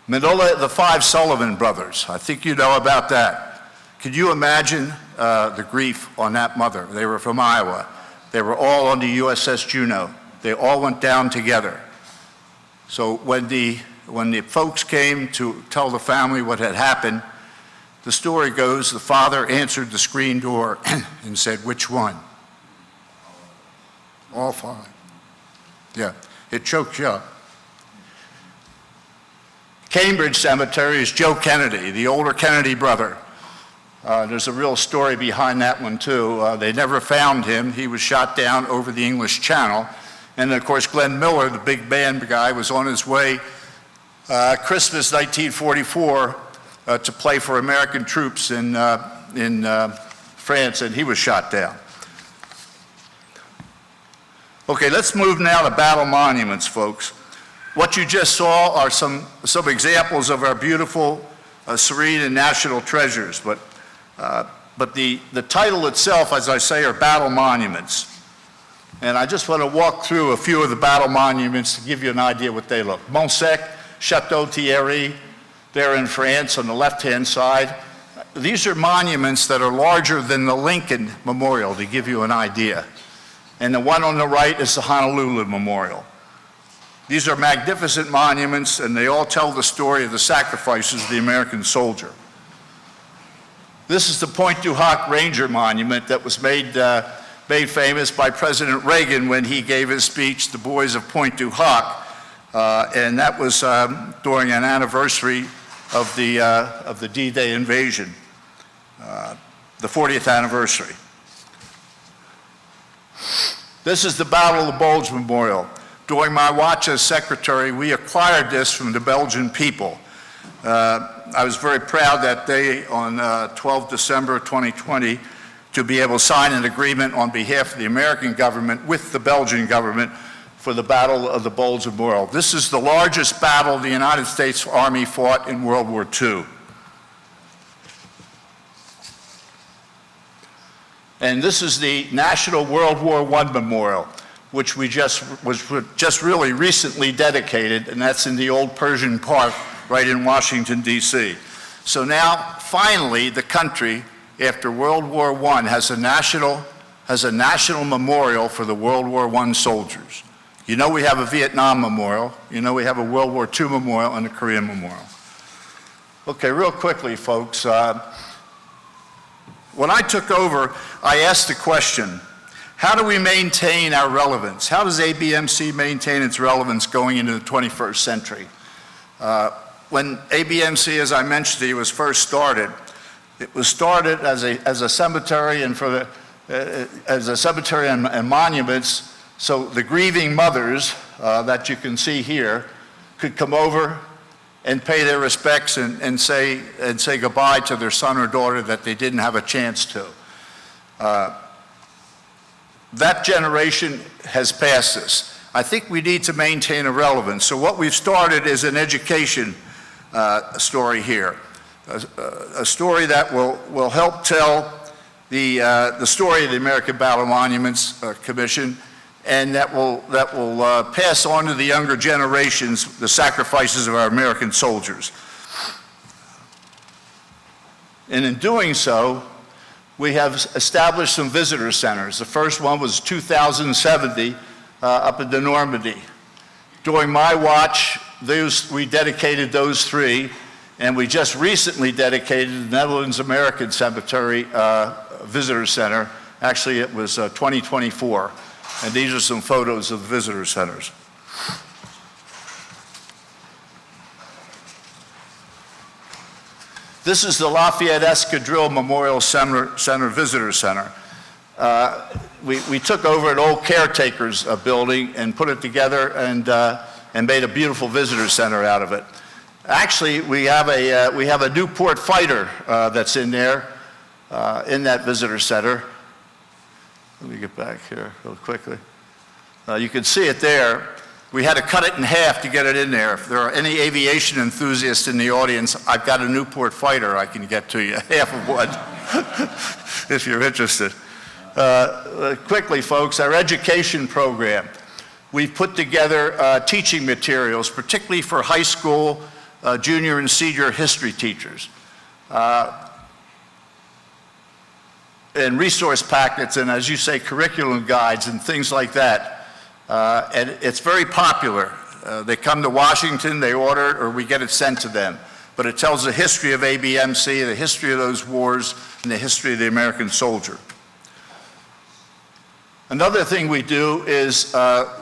Manila, the five Sullivan brothers. I think you know about that. Could you imagine the grief on that mother? They were from Iowa. They were all on the USS Juneau. They all went down together. So when the folks came to tell the family what had happened, the story goes, the father answered the screen door and said, "Which one?" All five. Yeah, it chokes you up. Cambridge Cemetery is Joe Kennedy, the older Kennedy brother. There's a real story behind that one, too. They never found him. He was shot down over the English Channel. And, of course, Glenn Miller, the big band guy, was on his way Christmas 1944 to play for American troops in France, and he was shot down. Okay, let's move now to battle monuments, folks. What you just saw are some examples of our beautiful, serene, and national treasures, but the title itself, as I say, are battle monuments. And I just want to walk through a few of the battle monuments to give you an idea what they look. Montsec, Chateau Thierry, there in France on the left-hand side. These are monuments that are larger than the Lincoln Memorial, to give you an idea. And the one on the right is the Honolulu Memorial. These are magnificent monuments, and they all tell the story of the sacrifices of the American soldier. This is the Pointe du Hoc Ranger Monument that was made famous by President Reagan when he gave his speech, The Boys of Pointe du Hoc, and that was during an anniversary of the D-Day invasion, the 40th anniversary. This is the Battle of the Bulge Memorial. During my watch as secretary, we acquired this from the Belgian people. I was very proud that day on 12 December 2020 to be able to sign an agreement on behalf of the American government with the Belgian government for the Battle of the Bulge Memorial. This is the largest battle the United States Army fought in World War II. And this is the National World War I Memorial, which was just really recently dedicated, and that's in the old Pershing Park right in Washington, D.C. So now, finally, the country, after World War I, has a national memorial for the World War I soldiers. You know we have a Vietnam memorial, you know we have a World War II memorial and a Korean memorial. Okay, real quickly, folks. When I took over, I asked the question, how do we maintain our relevance? How does ABMC maintain its relevance going into the 21st century? When ABMC, as I mentioned to you, was first started, it was started as a cemetery and and monuments, so the grieving mothers that you can see here could come over and pay their respects and say goodbye to their son or daughter that they didn't have a chance to. That generation has passed us. I think we need to maintain a relevance. So what we've started is an education story here, a story that will help tell the story of the American Battle Monuments Commission, and that will pass on to the younger generations the sacrifices of our American soldiers. And in doing so, we have established some visitor centers. The first one was 2070 up in the Normandy. During my watch, we dedicated those 3, and we just recently dedicated the Netherlands American Cemetery Visitor Center. Actually, it was 2024, and these are some photos of the visitor centers. This is the Lafayette Escadrille Memorial Center Visitor Center. We took over an old caretaker's building and put it together and made a beautiful visitor center out of it. Actually, we have a Newport fighter that's in there, in that visitor center. Let me get back here real quickly. You can see it there. We had to cut it in half to get it in there. If there are any aviation enthusiasts in the audience, I've got a Newport fighter I can get to you, half of one, if you're interested. Quickly, folks, our education program. We've put together teaching materials, particularly for high school, junior and senior history teachers. And resource packets, and as you say, curriculum guides and things like that. And it's very popular. They come to Washington, they order it, or we get it sent to them. But it tells the history of ABMC, the history of those wars, and the history of the American soldier. Another thing we do is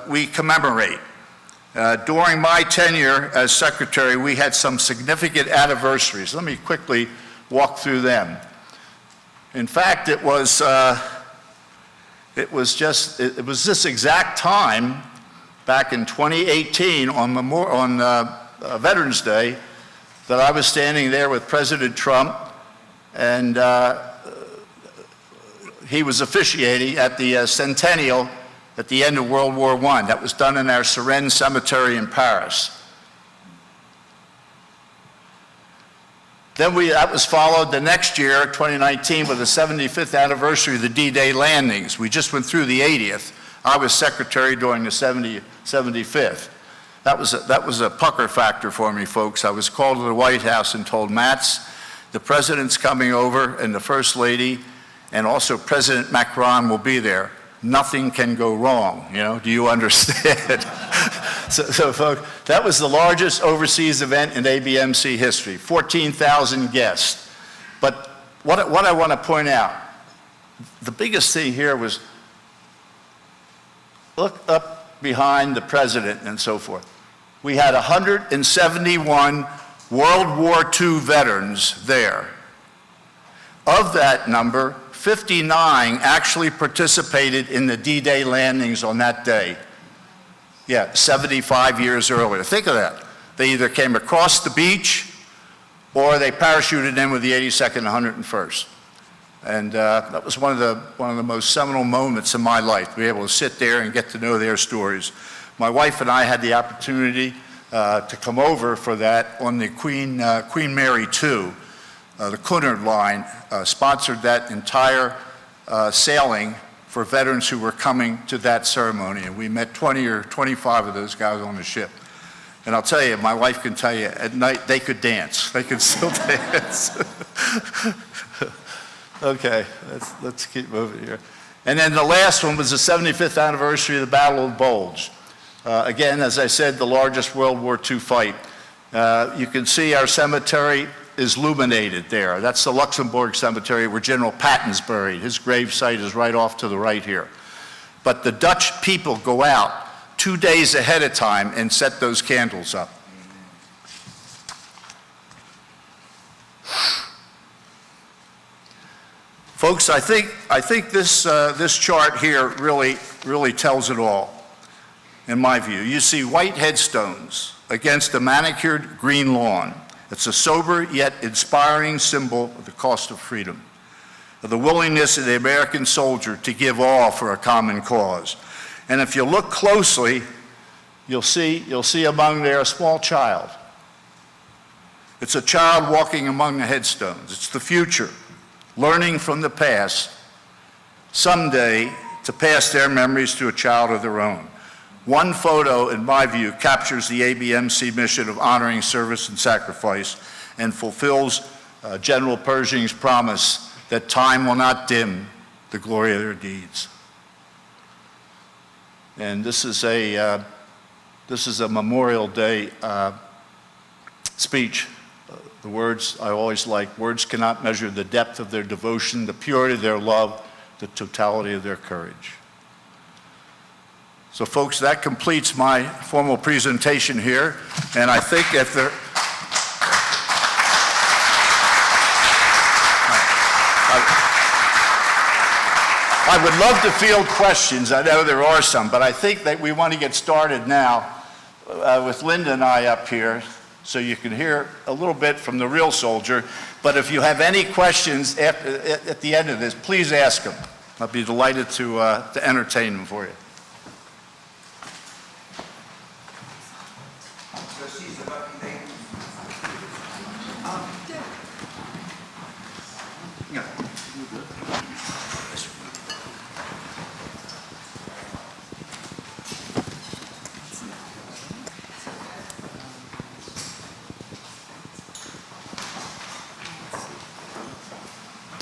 we commemorate. During my tenure as secretary, we had some significant anniversaries. Let me quickly walk through them. In fact, it was this exact time back in 2018 on Veterans Day that I was standing there with President Trump, and he was officiating at the centennial at the end of World War I. That was done in our Suresnes Cemetery in Paris. Then that was followed the next year, 2019, with the 75th anniversary of the D-Day landings. We just went through the 80th. I was secretary during the 75th. That was a pucker factor for me, folks. I was called to the White House and told, Matz, the president's coming over and the first lady, and also President Macron will be there. Nothing can go wrong, you know, do you understand? So folks, that was the largest overseas event in ABMC history, 14,000 guests. But what I want to point out, the biggest thing here was, look up behind the president and so forth. We had 171 World War II veterans there. Of that number, 59 actually participated in the D-Day landings on that day. Yeah, 75 years earlier. Think of that. They either came across the beach or they parachuted in with the 82nd and 101st. And that was one of the most seminal moments in my life, to be able to sit there and get to know their stories. My wife and I had the opportunity to come over for that on the Queen Mary II. The Cunard line sponsored that entire sailing for veterans who were coming to that ceremony. And we met 20 or 25 of those guys on the ship. And I'll tell you, my wife can tell you, at night they could dance. They could still dance. Okay, let's keep moving here. And then the last one was the 75th anniversary of the Battle of the Bulge. Again, as I said, the largest World War II fight. You can see our cemetery is illuminated there. That's the Luxembourg Cemetery where General Patton's buried. His grave site is right off to the right here. But the Dutch people go out 2 days ahead of time and set those candles up. Folks, I think this chart here really tells it all, in my view. You see white headstones against a manicured green lawn. It's a sober yet inspiring symbol of the cost of freedom, of the willingness of the American soldier to give all for a common cause. And if you look closely, you'll see among there a small child. It's a child walking among the headstones. It's the future, learning from the past, someday to pass their memories to a child of their own. One photo, in my view, captures the ABMC mission of honoring service and sacrifice and fulfills General Pershing's promise that time will not dim the glory of their deeds. And this is a Memorial Day speech. The words I always like, words cannot measure the depth of their devotion, the purity of their love, the totality of their courage. So folks, that completes my formal presentation here, and I think if there... I would love to field questions. I know there are some, but I think that we want to get started now with Linda and I up here, so you can hear a little bit from the real soldier. But if you have any questions at the end of this, please ask them. I'll be delighted to entertain them for you.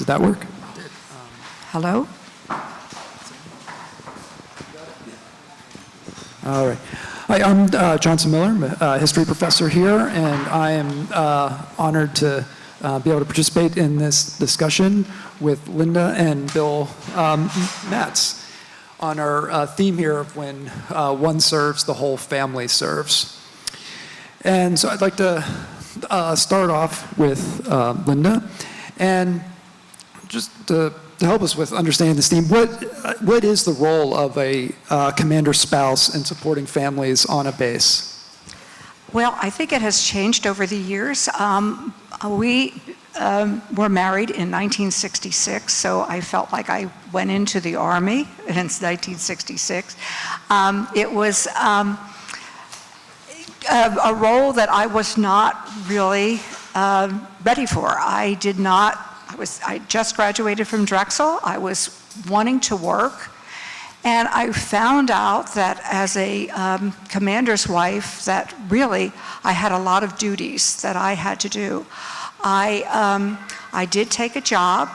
Did that work? Hello? All right. Hi, I'm Jonson Miller. I'm a history professor here, and I am honored to be able to participate in this discussion with Linda and Bill Matz on our theme here of when one serves, the whole family serves. And so I'd like to start off with Linda, and just to help us with understanding this theme, what is the role of a commander's spouse in supporting families on a base? Well, I think it has changed over the years. We were married in 1966, so I felt like I went into the Army in 1966. It was a role that I was not really ready for. I just graduated from Drexel. I was wanting to work, and I found out that as a commander's wife that really I had a lot of duties that I had to do. I did take a job,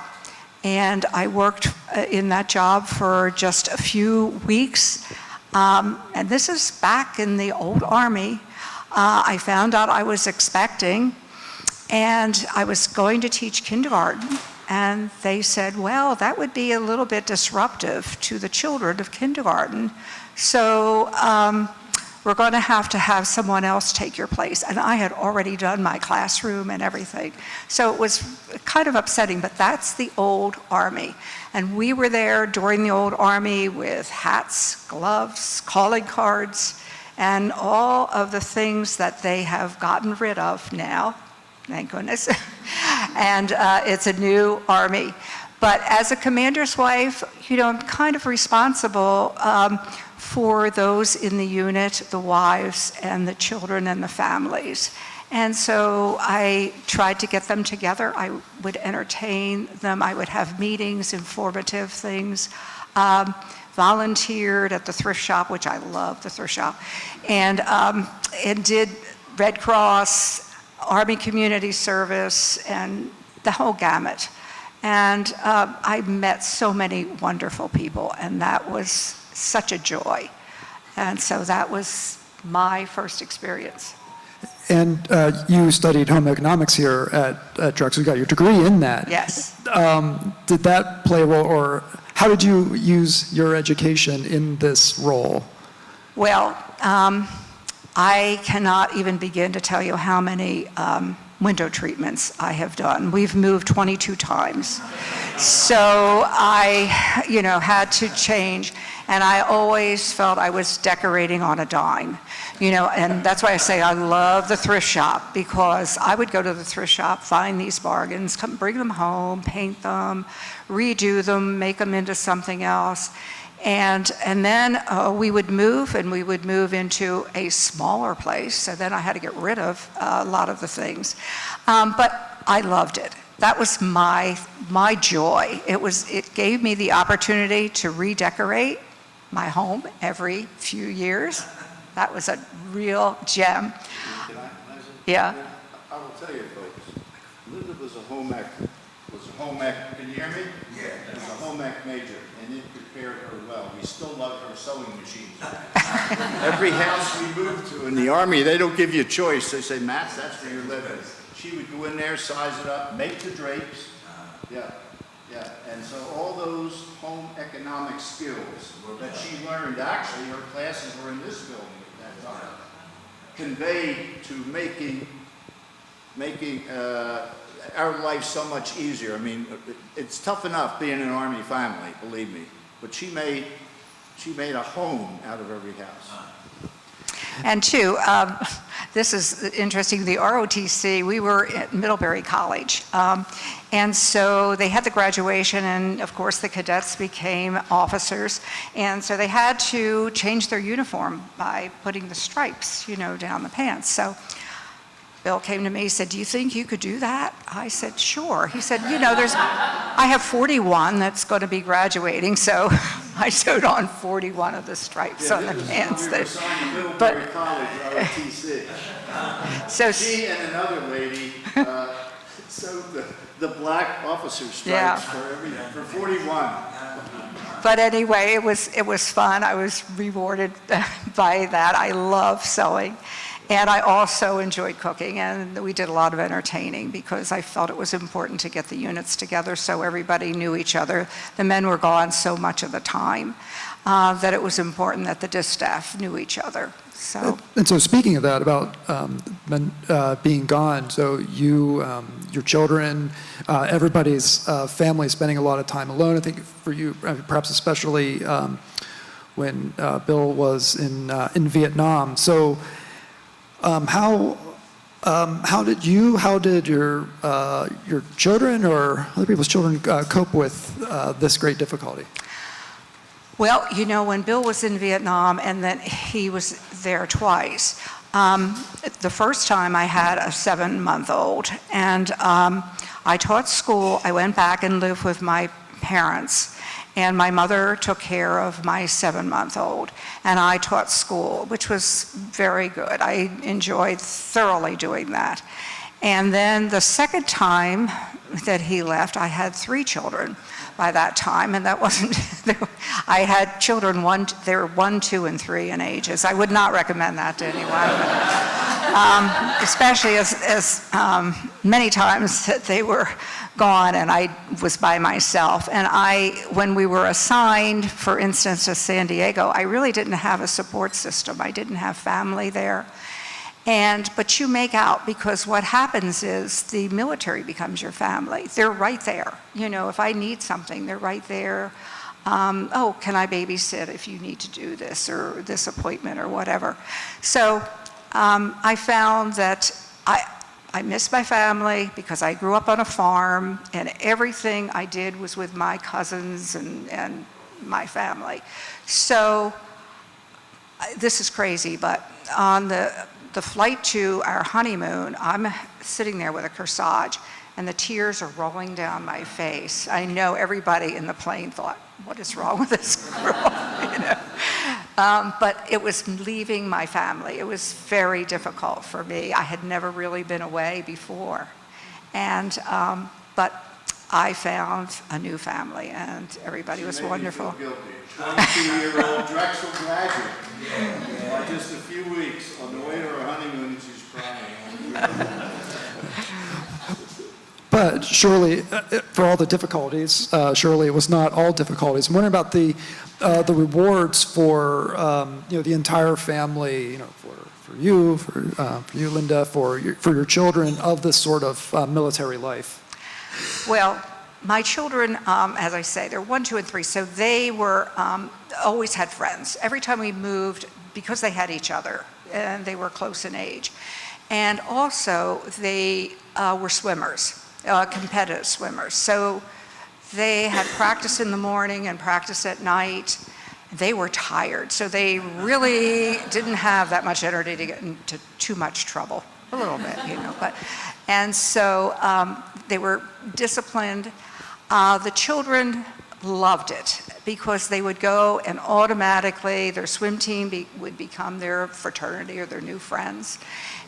and I worked in that job for just a few weeks, and this is back in the old Army. I found out I was expecting, and I was going to teach kindergarten, and they said, well, that would be a little bit disruptive to the children of kindergarten, so we're going to have someone else take your place. And I had already done my classroom and everything, so it was kind of upsetting, but that's the old Army. And we were there during the old Army with hats, gloves, calling cards, and all of the things that they have gotten rid of now, thank goodness. And it's a new Army. But as a commander's wife, I'm kind of responsible for those in the unit, the wives and the children and the families. And so I tried to get them together. I would entertain them. I would have meetings, informative things. Volunteered at the thrift shop, which I love the thrift shop, and did Red Cross, Army Community Service, and the whole gamut. And I met so many wonderful people, and that was such a joy. And so that was my first experience. And you studied home economics here at Drexel. You got your degree in that. Yes. Did that play a role, or how did you use your education in this role? Well, I cannot even begin to tell you how many window treatments I have done. We've moved 22 times. So I, had to change, and I always felt I was decorating on a dime. And that's why I say I love the thrift shop, because I would go to the thrift shop, find these bargains, come bring them home, paint them, redo them, make them into something else. And then we would move, and we would move into a smaller place. So then I had to get rid of a lot of the things. But I loved it. That was my joy. It gave me the opportunity to redecorate my home every few years. That was a real gem. Yeah. I will tell you, folks, Linda was a home ec. Can you hear me? Yeah. Was a home ec major, and it prepared her well. We still love her sewing machines. Every house we moved to in the Army, they don't give you a choice. They say, Matz, that's where you're living. She would go in there, size it up, make the drapes. Yeah. And so all those home economic skills that she learned, actually her classes were in this building at that time, conveyed to making our life so much easier. I mean, it's tough enough being an Army family, believe me, but she made a home out of every house. And two, this is interesting, the ROTC, we were at Middlebury College. And so they had the graduation, and of course the cadets became officers. And so they had to change their uniform by putting the stripes, down the pants. So Bill came to me, he said, do you think you could do that? I said, sure. He said, I have 41 that's going to be graduating, so I sewed on 41 of the stripes on the pants. We were assigned to Middlebury College, ROTC. So she and another lady So the black officer Yeah. stripes for 41. But anyway, it was fun. I was rewarded by that. I love sewing. And I also enjoyed cooking, and we did a lot of entertaining because I felt it was important to get the units together so everybody knew each other. The men were gone so much of the time that it was important that the distaff knew each other. So. And so speaking of that, about men being gone, so you, your children, everybody's family spending a lot of time alone. I think for you, perhaps especially when Bill was in Vietnam. So how did your children or other people's children cope with this great difficulty? Well, you know, when Bill was in Vietnam, and then he was there twice, the first time I had a 7-month-old, and I taught school. I went back and lived with my parents, and my mother took care of my 7-month-old, and I taught school, which was very good. I enjoyed thoroughly doing that. And then the second time that he left, I had 3 children by that time, and that wasn't, I had children, they were 1, 2, and 3 in ages. I would not recommend that to anyone, especially as many times that they were gone and I was by myself. And when we were assigned, for instance, to San Diego, I really didn't have a support system. I didn't have family there. But you make out, because what happens is the military becomes your family. They're right there. You know, if I need something, they're right there. Oh, can I babysit if you need to do this or this appointment or whatever? So I found that I miss my family because I grew up on a farm and everything I did was with my cousins and my family. So this is crazy, but on the flight to our honeymoon, I'm sitting there with a corsage, and the tears are rolling down my face. I know everybody in the plane thought, what is wrong with this girl? You know? But it was leaving my family. It was very difficult for me. I had never really been away before. But I found a new family, and everybody was wonderful. 22-year-old Drexel graduate. By just a few weeks, on the way to her honeymoon, she's crying. But surely, for all the difficulties, surely it was not all difficulties. I'm wondering about the rewards for the entire family, for you, Linda, for your children of this sort of military life. Well, my children, as I say, they're 1, 2, and 3, so they were always had friends. Every time we moved, because they had each other, and they were close in age. And also, they were swimmers, competitive swimmers. So they had practice in the morning and practice at night. They were tired, so they really didn't have that much energy to get into too much trouble. A little bit, and so they were disciplined. The children loved it because they would go and automatically their swim team would become their fraternity or their new friends.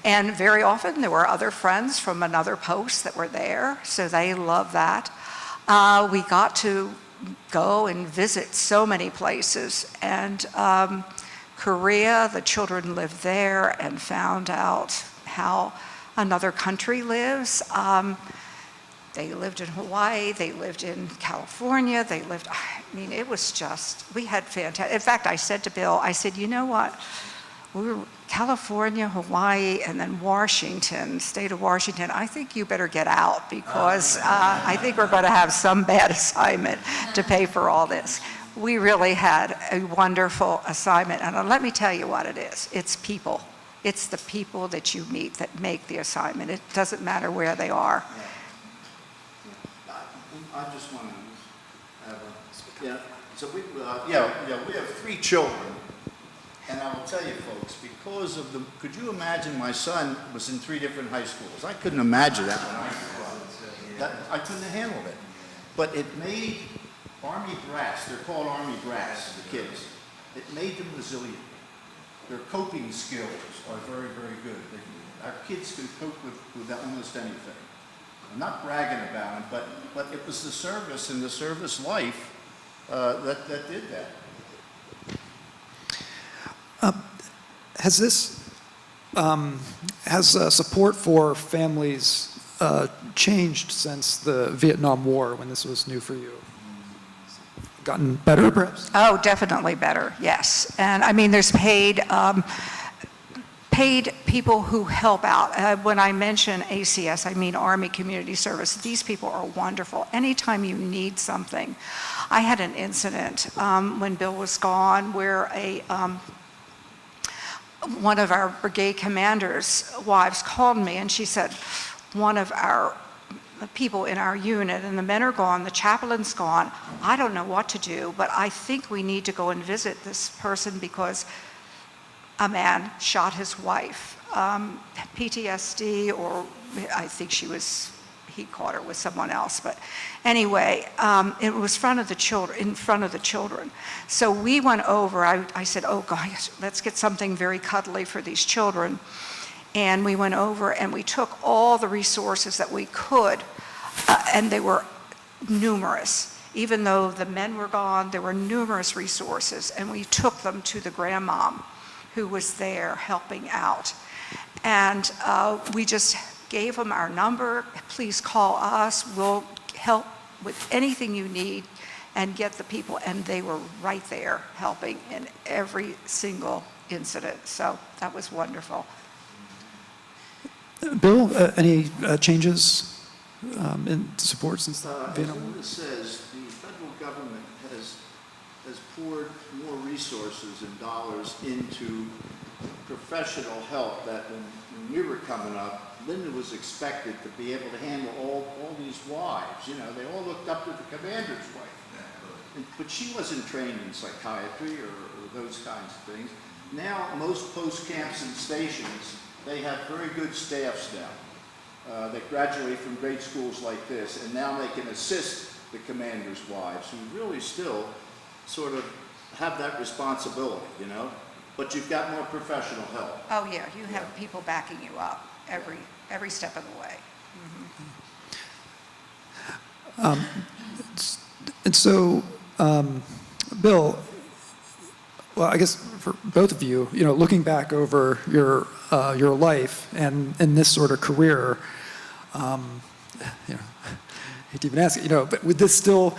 And very often there were other friends from another post that were there, so they loved that. We got to go and visit so many places. And Korea, the children lived there and found out how another country lives. They lived in Hawaii, they lived in California, it was just, we had fantastic, in fact, I said to Bill, I said, you know what, we were California, Hawaii, and then Washington, state of Washington, I think you better get out because I think we're going to have some bad assignment to pay for all this. We really had a wonderful assignment, and let me tell you what it is. It's people. It's the people that you meet that make the assignment. It doesn't matter where they are. I just want to have so we have 3 children, and I will tell you folks, because of could you imagine my son was in 3 different high schools? I couldn't imagine that when I grew up. I couldn't have handled it. But it made Army brats, they're called Army brats, the kids, it made them resilient. Their coping skills are very, very good. Our kids can cope with almost anything. I'm not bragging about him, but it was the service and the service life that did that. Has this, has support for families changed since the Vietnam War, when this was new for you? Gotten better, perhaps? Oh, definitely better, yes. And I mean, there's paid people who help out. When I mention ACS, I mean Army Community Service. These people are wonderful. Anytime you need something. I had an incident when Bill was gone where one of our brigade commanders' wives called me and she said, one of our people in our unit, and the men are gone, the chaplain's gone, I don't know what to do, but I think we need to go and visit this person because a man shot his wife. PTSD, or I think he caught her with someone else, but anyway, it was in front of the children. So we went over, I said, oh gosh, let's get something very cuddly for these children. And we went over and we took all the resources that we could, and they were numerous. Even though the men were gone, there were numerous resources, and we took them to the grandmom who was there helping out. And we just gave them our number, please call us, we'll help with anything you need, and get the people, and they were right there helping in every single incident. So that was wonderful. Bill, any changes in support since the Vietnam War? As Linda says, the federal government has poured more resources and dollars into professional help that when we were coming up, Linda was expected to be able to handle all these wives. You know, they all looked up to the commander's wife. But she wasn't trained in psychiatry or those kinds of things. Now, most post camps and stations, they have very good staffs now that graduate from great schools like this, and now they can assist the commander's wives who really still sort of have that responsibility, you know, but you've got more professional help. Oh yeah, you have people backing you up every step of the way. And so, Bill, well, I guess for both of you, you know, looking back over your life and this sort of career, you know, I hate to even ask it, you know, but would this still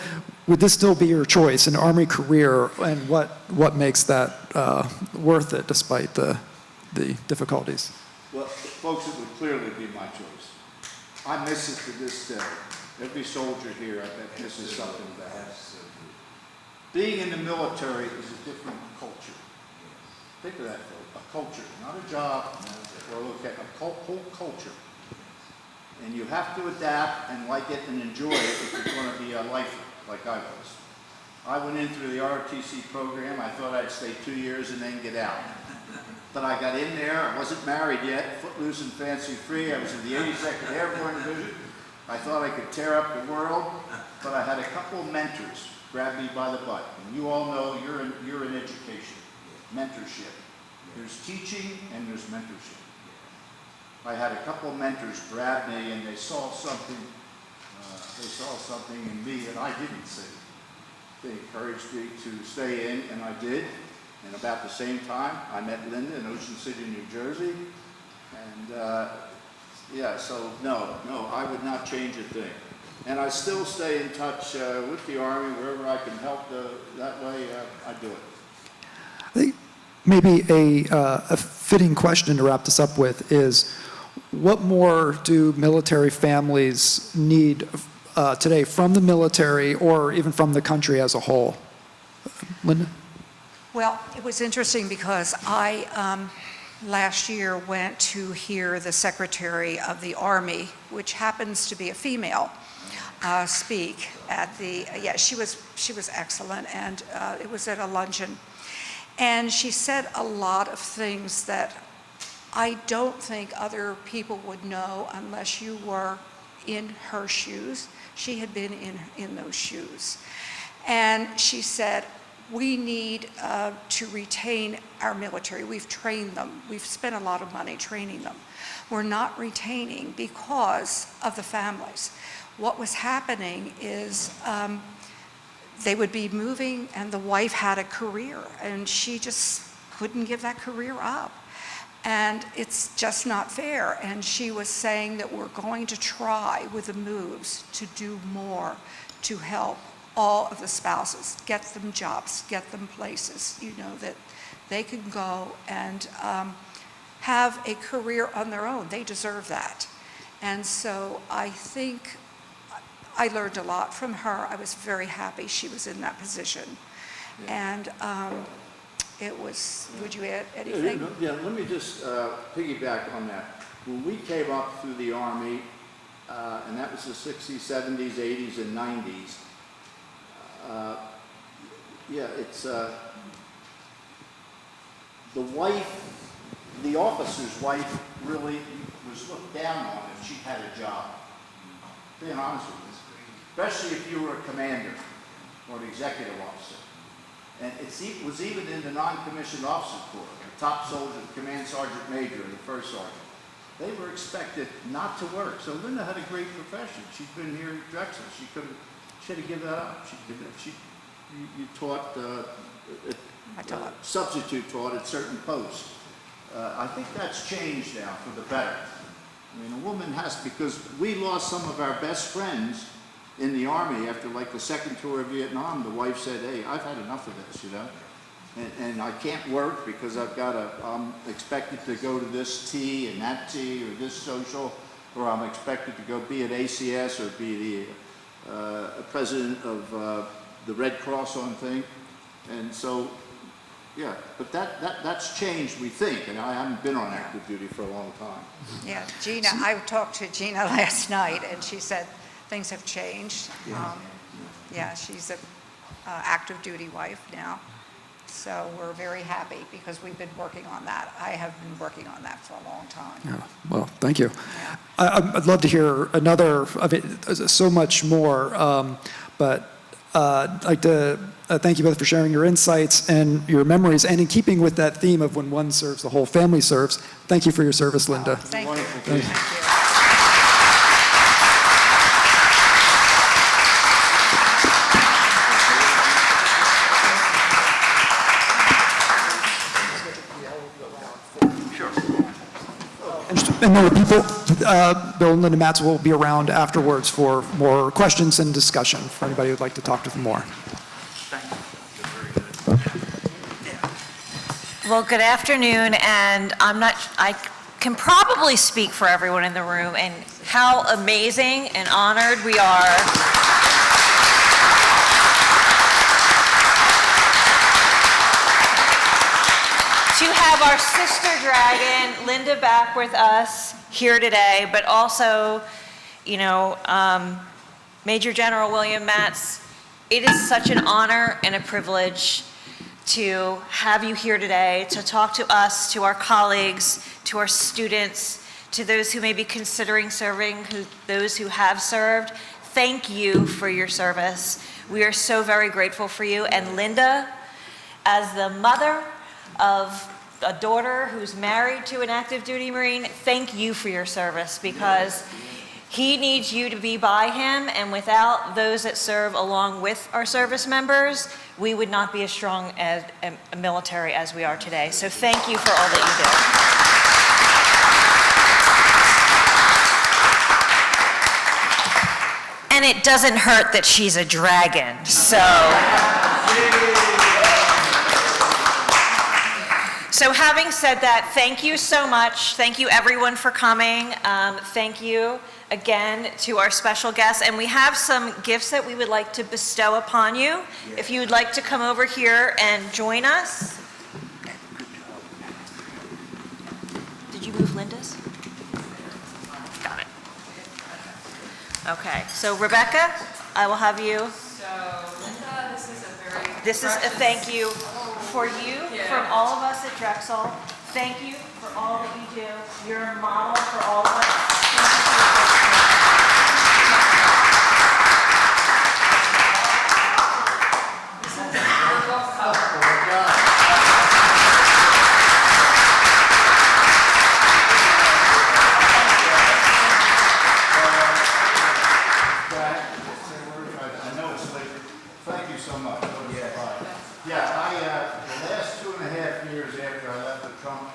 be your choice, an Army career, and what makes that worth it despite the difficulties? Well, folks, it would clearly be my choice. I miss it to this day. Every soldier here, I bet, misses something about it. Being in the military is a different culture. Think of that, folks. A culture, not a job, or a whole culture. And you have to adapt and like it and enjoy it if you're going to be a lifer, like I was. I went in through the ROTC program. I thought I'd stay 2 years and then get out. But I got in there. I wasn't married yet, footloose and fancy-free. I was in the 82nd Airborne Division. I thought I could tear up the world, but I had a couple of mentors grab me by the butt. And you all know you're in education, mentorship. There's teaching and there's mentorship. I had a couple of mentors grab me, and they saw something in me that I didn't see. They encouraged me to stay in, and I did. And about the same time, I met Linda in Ocean City, New Jersey. And yeah, so no, I would not change a thing. And I still stay in touch with the Army wherever I can help. That way, I do it. I think maybe a fitting question to wrap this up with is, what more do military families need today from the military or even from the country as a whole? Linda? Well, it was interesting because I last year went to hear the Secretary of the Army, which happens to be a female, speak at the, she was excellent, and it was at a luncheon. And she said a lot of things that I don't think other people would know unless you were in her shoes. She had been in those shoes. And she said, we need to retain our military. We've trained them. We've spent a lot of money training them. We're not retaining because of the families. What was happening is they would be moving, and the wife had a career, and she just couldn't give that career up. And it's just not fair. And she was saying that we're going to try with the moves to do more to help all of the spouses, get them jobs, get them places, that they can go and have a career on their own. They deserve that. And so I think I learned a lot from her. I was very happy she was in that position. And it was, would you add anything? Yeah, let me just piggyback on that. When we came up through the Army, and that was the 60s, 70s, 80s, and 90s, the officer's wife really was looked down on if she had a job. Being honest with you, especially if you were a commander or an executive officer. And it was even in the non-commissioned officer corps, the top soldier, the command sergeant major, and the first sergeant. They were expected not to work. So Linda had a great profession. She'd been here at Drexel. She had to give that up. You taught, substitute taught at certain posts. I think that's changed now for the better. I mean, a woman has, because we lost some of our best friends in the Army after like the second tour of Vietnam. The wife said, hey, I've had enough of this, and I can't work because I'm expected to go to this tea and that tea or this social, or I'm expected to go be at ACS or be the president of the Red Cross on thing. And so, yeah, but that's changed, we think, and I haven't been on active duty for a long time. Yeah, Gina, I talked to Gina last night, and she said things have changed. She's an active duty wife now. So we're very happy because we've been working on that. I have been working on that for a long time. Yeah, well, thank you. Yeah. I'd love to hear another of it, so much more, but I'd like to thank you both for sharing your insights and your memories, and in keeping with that theme of when one serves, the whole family serves. Thank you for your service, Linda. Thank you. Wonderful. Thank you. And there are people, Bill and Linda Matz will be around afterwards for more questions and discussion for anybody who would like to talk to them more. Well, good afternoon, and I can probably speak for everyone in the room and how amazing and honored we are to have our sister dragon, Linda, back with us here today, but also, Major General William Matz. It is such an honor and a privilege to have you here today to talk to us, to our colleagues, to our students, to those who may be considering serving, those who have served. Thank you for your service. We are so very grateful for you. And Linda, as the mother of a daughter who's married to an active duty Marine, thank you for your service, because he needs you to be by him, and without those that serve along with our service members, we would not be as strong as a military as we are today. So thank you for all that you do. And it doesn't hurt that she's a dragon, So having said that, thank you so much. Thank you everyone for coming. Thank you again to our special guests. And we have some gifts that we would like to bestow upon you. If you would like to come over here and join us. Did you move Linda's? Got it. Okay, so Rebecca, I will have you. So, Linda, this is a very This is a thank you for you, from all of us at Drexel. Thank you for all that you do. You're a model for all of us. Thank you for your 2.5 years after I left the Trump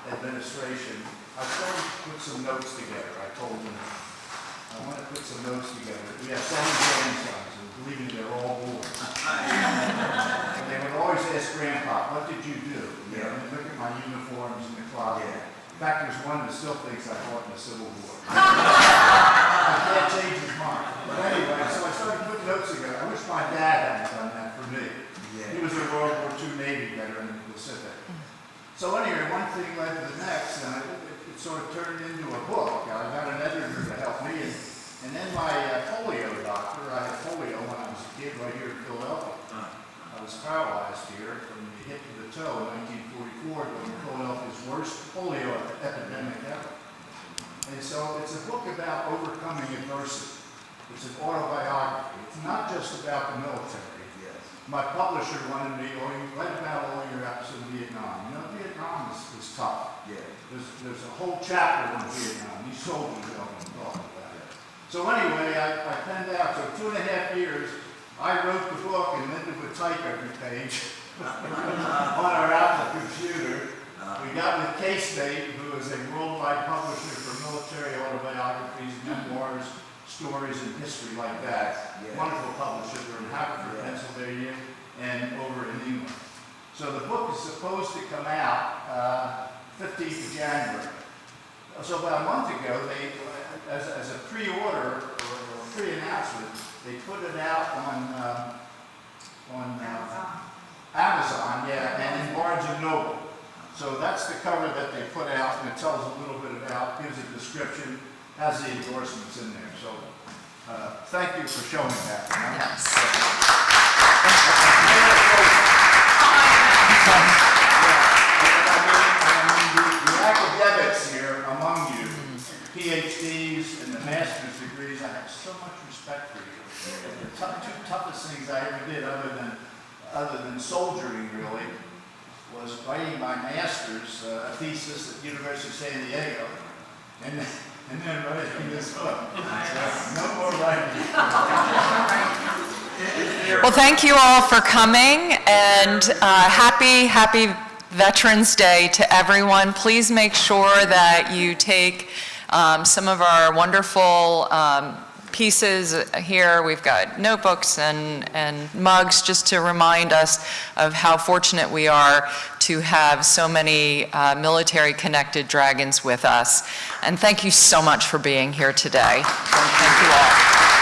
administration, I started to put some notes together. I told them, I want to put some notes together. We have 7 grandsons, and believe me, they're all boys. And they would always ask Grandpa, what did you do? You know, and look at my uniforms in the closet. In fact, there's one that still thinks I fought in the Civil War. I can't change his mind. But anyway, so I started putting notes together. I wish my dad hadn't done that for me. He was a World War II Navy veteran in the Pacific. So anyway, one thing led to the next, and it sort of turned into a book. I got an editor to help me, and then my polio doctor, I had polio when I was a kid right here in Philadelphia. I was paralyzed here from the hip to the toe in 1944 during Philadelphia's worst polio epidemic ever. And so it's a book about overcoming adversity. It's an autobiography. It's not just about the military. My publisher wanted me, write about all your episodes of Vietnam. You know, Vietnam is tough. There's a whole chapter on Vietnam. These soldiers don't even talk about it. So anyway, I penned out, so 2.5 years, I wrote the book and Linda would type every page on our Apple computer. We got with K-State, who is a worldwide publisher for military autobiographies, memoirs, stories, and history like that. Wonderful publisher. They're in Haverford, Pennsylvania, and over in England. So the book is supposed to come out 15th of January. So about a month ago, they, as a pre-order or pre-announcement, they put it out on Amazon, and in Barnes & Noble. So that's the cover that they put out, and it tells a little bit about, gives a description, has the endorsements in there. So thank you for showing that. The academics here among you, PhDs and the master's degrees, I have so much respect for you. The two toughest things I ever did, other than soldiering really, was writing my master's thesis at the University of San Diego, and then writing this book. No more writing. Well, thank you all for coming, and happy Veterans Day to everyone. Please make sure that you take some of our wonderful pieces here. We've got notebooks and mugs just to remind us of how fortunate we are to have so many military-connected dragons with us. And thank you so much for being here today. Thank you all.